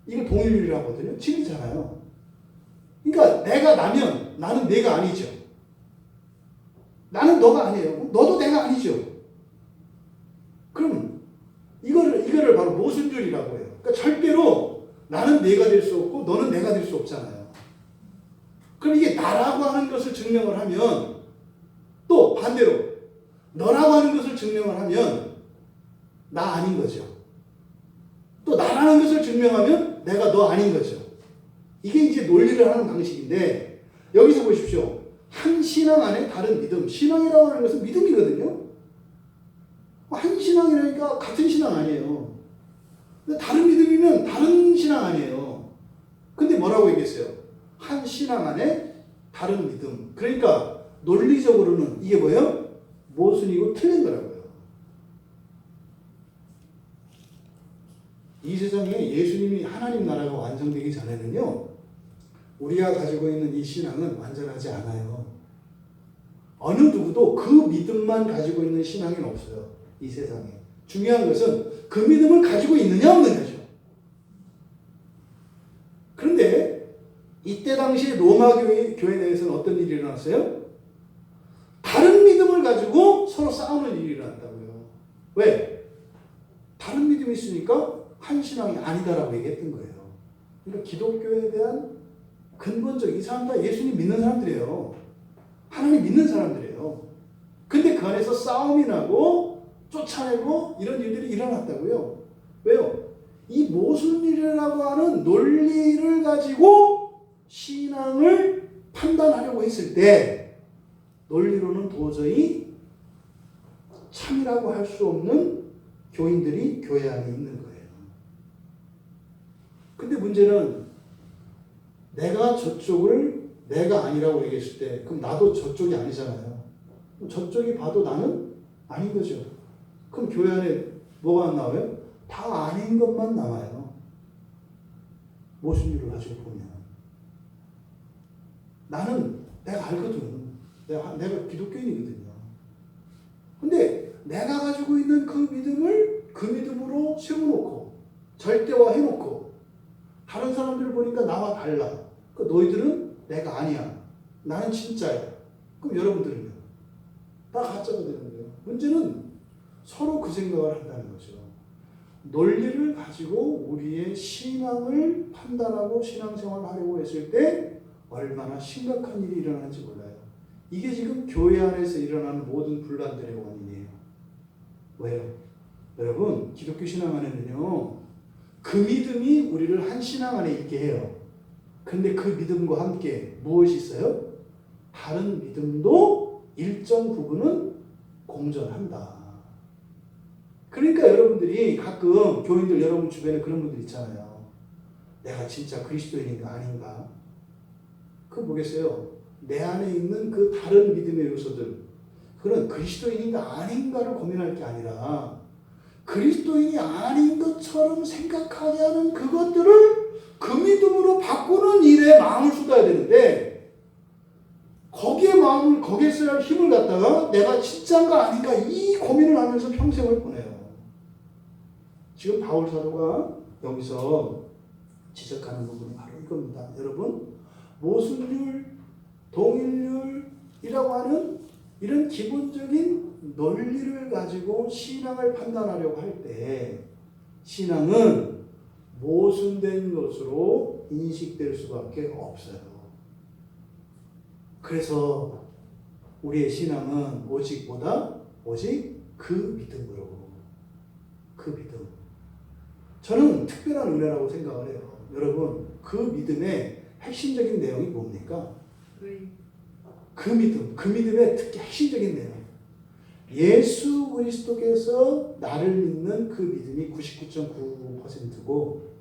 이걸 동일률이라고 하거든요. 진리잖아요. 그러니까 내가 나면 나는 내가 아니죠. 나는 너가 아니에요. 너도 내가 아니죠. 그럼 이거를 바로 모순율이라고 해요. 그러니까 절대로 나는 내가 될 수 없고 너는 내가 될 수 없잖아요. 그럼 이게 나라고 하는 것을 증명을 하면 또 반대로 너라고 하는 것을 증명을 하면 나 아닌 거죠. 또 나라는 것을 증명하면 내가 너 아닌 거죠. 이게 이제 논리를 하는 방식인데 여기서 보십시오. 한 신앙 안에 다른 믿음. 신앙이라고 하는 것은 믿음이거든요. 한 신앙이라니까 같은 신앙 아니에요. 근데 다른 믿음이면 다른 신앙 아니에요. 근데 뭐라고 얘기했어요? 한 신앙 안에 다른 믿음. 그러니까 논리적으로는 이게 뭐예요? 모순이고 틀린 거라고요. 이 세상에 예수님이 하나님 나라가 완성되기 전에는요. 우리가 가지고 있는 이 신앙은 완전하지 않아요. 어느 누구도 그 믿음만 가지고 있는 신앙은 없어요. 이 세상에. 중요한 것은 그 믿음을 가지고 있느냐 없는 거죠. 그런데 이때 당시 로마 교회 내에서는 어떤 일이 일어났어요? 다른 믿음을 가지고 서로 싸우는 일이 일어났다고요. 왜? 다른 믿음이 있으니까 한 신앙이 아니다라고 얘기했던 거예요. 그러니까 기독교에 대한 근본적 이 사람 다 예수님 믿는 사람들이에요. 하나님 믿는 사람들이에요. 근데 그 안에서 싸움이 나고 쫓아내고 이런 일들이 일어났다고요. 왜요? 이 모순일이라고 하는 논리를 가지고 신앙을 판단하려고 했을 때 논리로는 도저히 참이라고 할 수 없는 교인들이 교회 안에 있는 거예요. 근데 문제는 내가 저쪽을 내가 아니라고 얘기했을 때 그럼 나도 저쪽이 아니잖아요. 저쪽이 봐도 나는 아닌 거죠. 그럼 교회 안에 뭐가 안 나와요? 다 아닌 것만 나와요. 모순율을 가지고 보면. 나는 내가 알거든. 내가 기독교인이거든요. 근데 내가 가지고 있는 그 믿음을 그 믿음으로 세워놓고 절대화해놓고 다른 사람들을 보니까 나와 달라. 너희들은 내가 아니야. 나는 진짜야. 그럼 여러분들은요? 다 가짜가 되는 거예요. 문제는 서로 그 생각을 한다는 거죠. 논리를 가지고 우리의 신앙을 판단하고 신앙생활을 하려고 했을 때 얼마나 심각한 일이 일어나는지 몰라요. 이게 지금 교회 안에서 일어나는 모든 분란들의 원인이에요. 왜요? 여러분, 기독교 신앙 안에는요, 그 믿음이 우리를 한 신앙 안에 있게 해요. 근데 그 믿음과 함께 무엇이 있어요? 다른 믿음도 일정 부분은 공존한다. 그러니까 여러분들이 가끔 교인들 여러분 주변에 그런 분들 있잖아요. 내가 진짜 그리스도인인가 아닌가? 그거 뭐겠어요? 내 안에 있는 그 다른 믿음의 요소들, 그런 그리스도인인가 아닌가를 고민할 게 아니라 그리스도인이 아닌 것처럼 생각하게 하는 그것들을 그 믿음으로 바꾸는 일에 마음을 쏟아야 되는데 거기에 써야 할 힘을 갖다가 내가 진짜인가 아닌가 이 고민을 하면서 평생을 보내요. 지금 바울 사도가 여기서 지적하는 부분은 바로 이겁니다. 여러분, 모순율, 동일률이라고 하는 이런 기본적인 논리를 가지고 신앙을 판단하려고 할 때 신앙은 모순된 것으로 인식될 수밖에 없어요. 그래서 우리의 신앙은 오직 그 믿음으로. 그 믿음. 저는 특별한 은혜라고 생각을 해요. 여러분, 그 믿음의 핵심적인 내용이 뭡니까? 그 믿음의 특히 핵심적인 내용. 예수 그리스도께서 나를 믿는 그 믿음이 99.99%고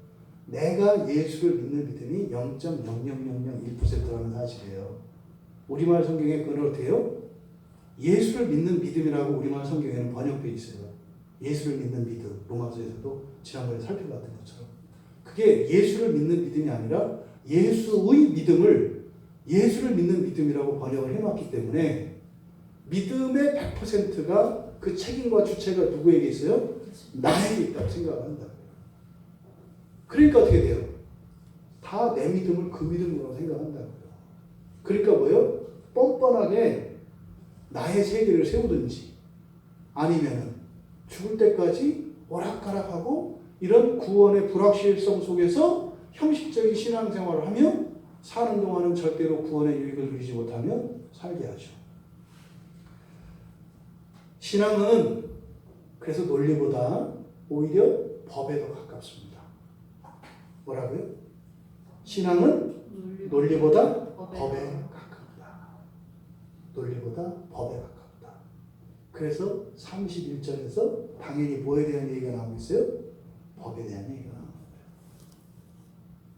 내가 예수를 믿는 믿음이 0.00001%라는 사실이에요. 우리말 성경에 그걸 어떻게 해요? 예수를 믿는 믿음이라고 우리말 성경에는 번역되어 있어요. 예수를 믿는 믿음. 로마서에서도 지난번에 살펴봤던 것처럼. 그게 예수를 믿는 믿음이 아니라 예수의 믿음을 예수를 믿는 믿음이라고 번역을 해놨기 때문에 믿음의 100%가 그 책임과 주체가 누구에게 있어요? 나에게 있다고 생각을 한다고요. 그러니까 어떻게 돼요? 다 내 믿음을 그 믿음으로 생각한다고요. 그러니까 뭐요? 뻔뻔하게 나의 세계를 세우든지 아니면은 죽을 때까지 오락가락하고 이런 구원의 불확실성 속에서 형식적인 신앙생활을 하며 사는 동안은 절대로 구원의 유익을 누리지 못하며 살게 하죠. 신앙은 그래서 논리보다 오히려 법에 더 가깝습니다. 뭐라고요? 신앙은 논리보다 법에 가깝다. 논리보다 법에 가깝다. 그래서 31절에서 당연히 뭐에 대한 얘기가 나오고 있어요? 법에 대한 얘기가 나옵니다.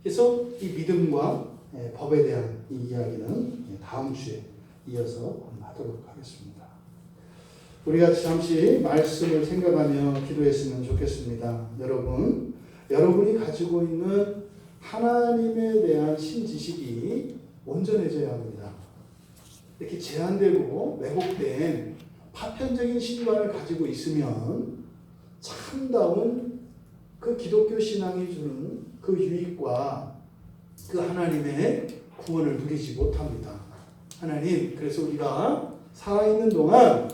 그래서 이 믿음과 법에 대한 이 이야기는 다음 주에 이어서 하도록 하겠습니다. 우리가 잠시 말씀을 생각하며 기도했으면 좋겠습니다. 여러분이 가지고 있는 하나님에 대한 신지식이 온전해져야 합니다. 이렇게 제한되고 왜곡된 파편적인 신관을 가지고 있으면 참다운 그 기독교 신앙이 주는 그 유익과 그 하나님의 구원을 누리지 못합니다. 하나님, 그래서 우리가 살아있는 동안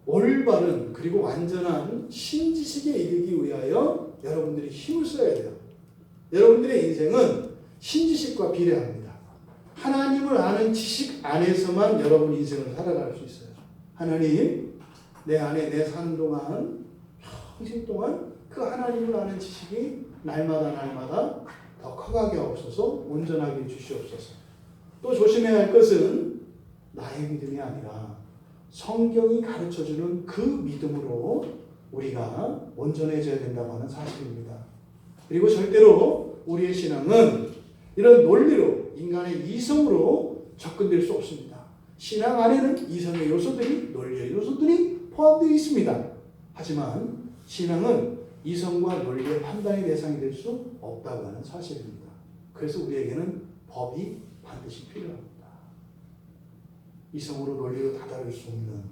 올바른 그리고 완전한 신지식에 이르기 위하여 여러분들이 힘을 써야 돼요. 여러분들의 인생은 신지식과 비례합니다. 하나님을 아는 지식 안에서만 여러분 인생을 살아갈 수 있어요. 하나님, 내 안에 내 사는 동안 평생 동안 그 하나님을 아는 지식이 날마다 더 커가게 하옵소서, 온전하게 해주시옵소서. 또 조심해야 할 것은 나의 믿음이 아니라 성경이 가르쳐주는 그 믿음으로 우리가 온전해져야 된다고 하는 사실입니다. 그리고 절대로 우리의 신앙은 이런 논리로 인간의 이성으로 접근될 수 없습니다. 신앙 안에는 이성의 요소들이 논리의 요소들이 포함되어 있습니다. 하지만 신앙은 이성과 논리의 판단의 대상이 될 수 없다고 하는 사실입니다. 그래서 우리에게는 법이 반드시 필요합니다. 이성으로 논리로 다다를 수 없는,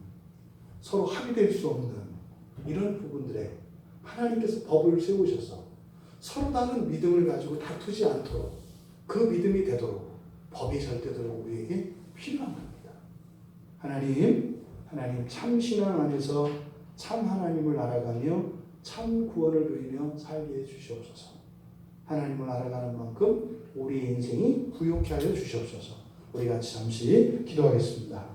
서로 합의될 수 없는 이런 부분들에 하나님께서 법을 세우셔서 서로 다른 믿음을 가지고 다투지 않도록 그 믿음이 되도록 법이 절대적으로 우리에게 필요한 겁니다. 하나님 참 신앙 안에서 참 하나님을 알아가며 참 구원을 누리며 살게 해주시옵소서. 하나님을 알아가는 만큼 우리의 인생이 부욕케 하여 주시옵소서. 우리 같이 잠시 기도하겠습니다.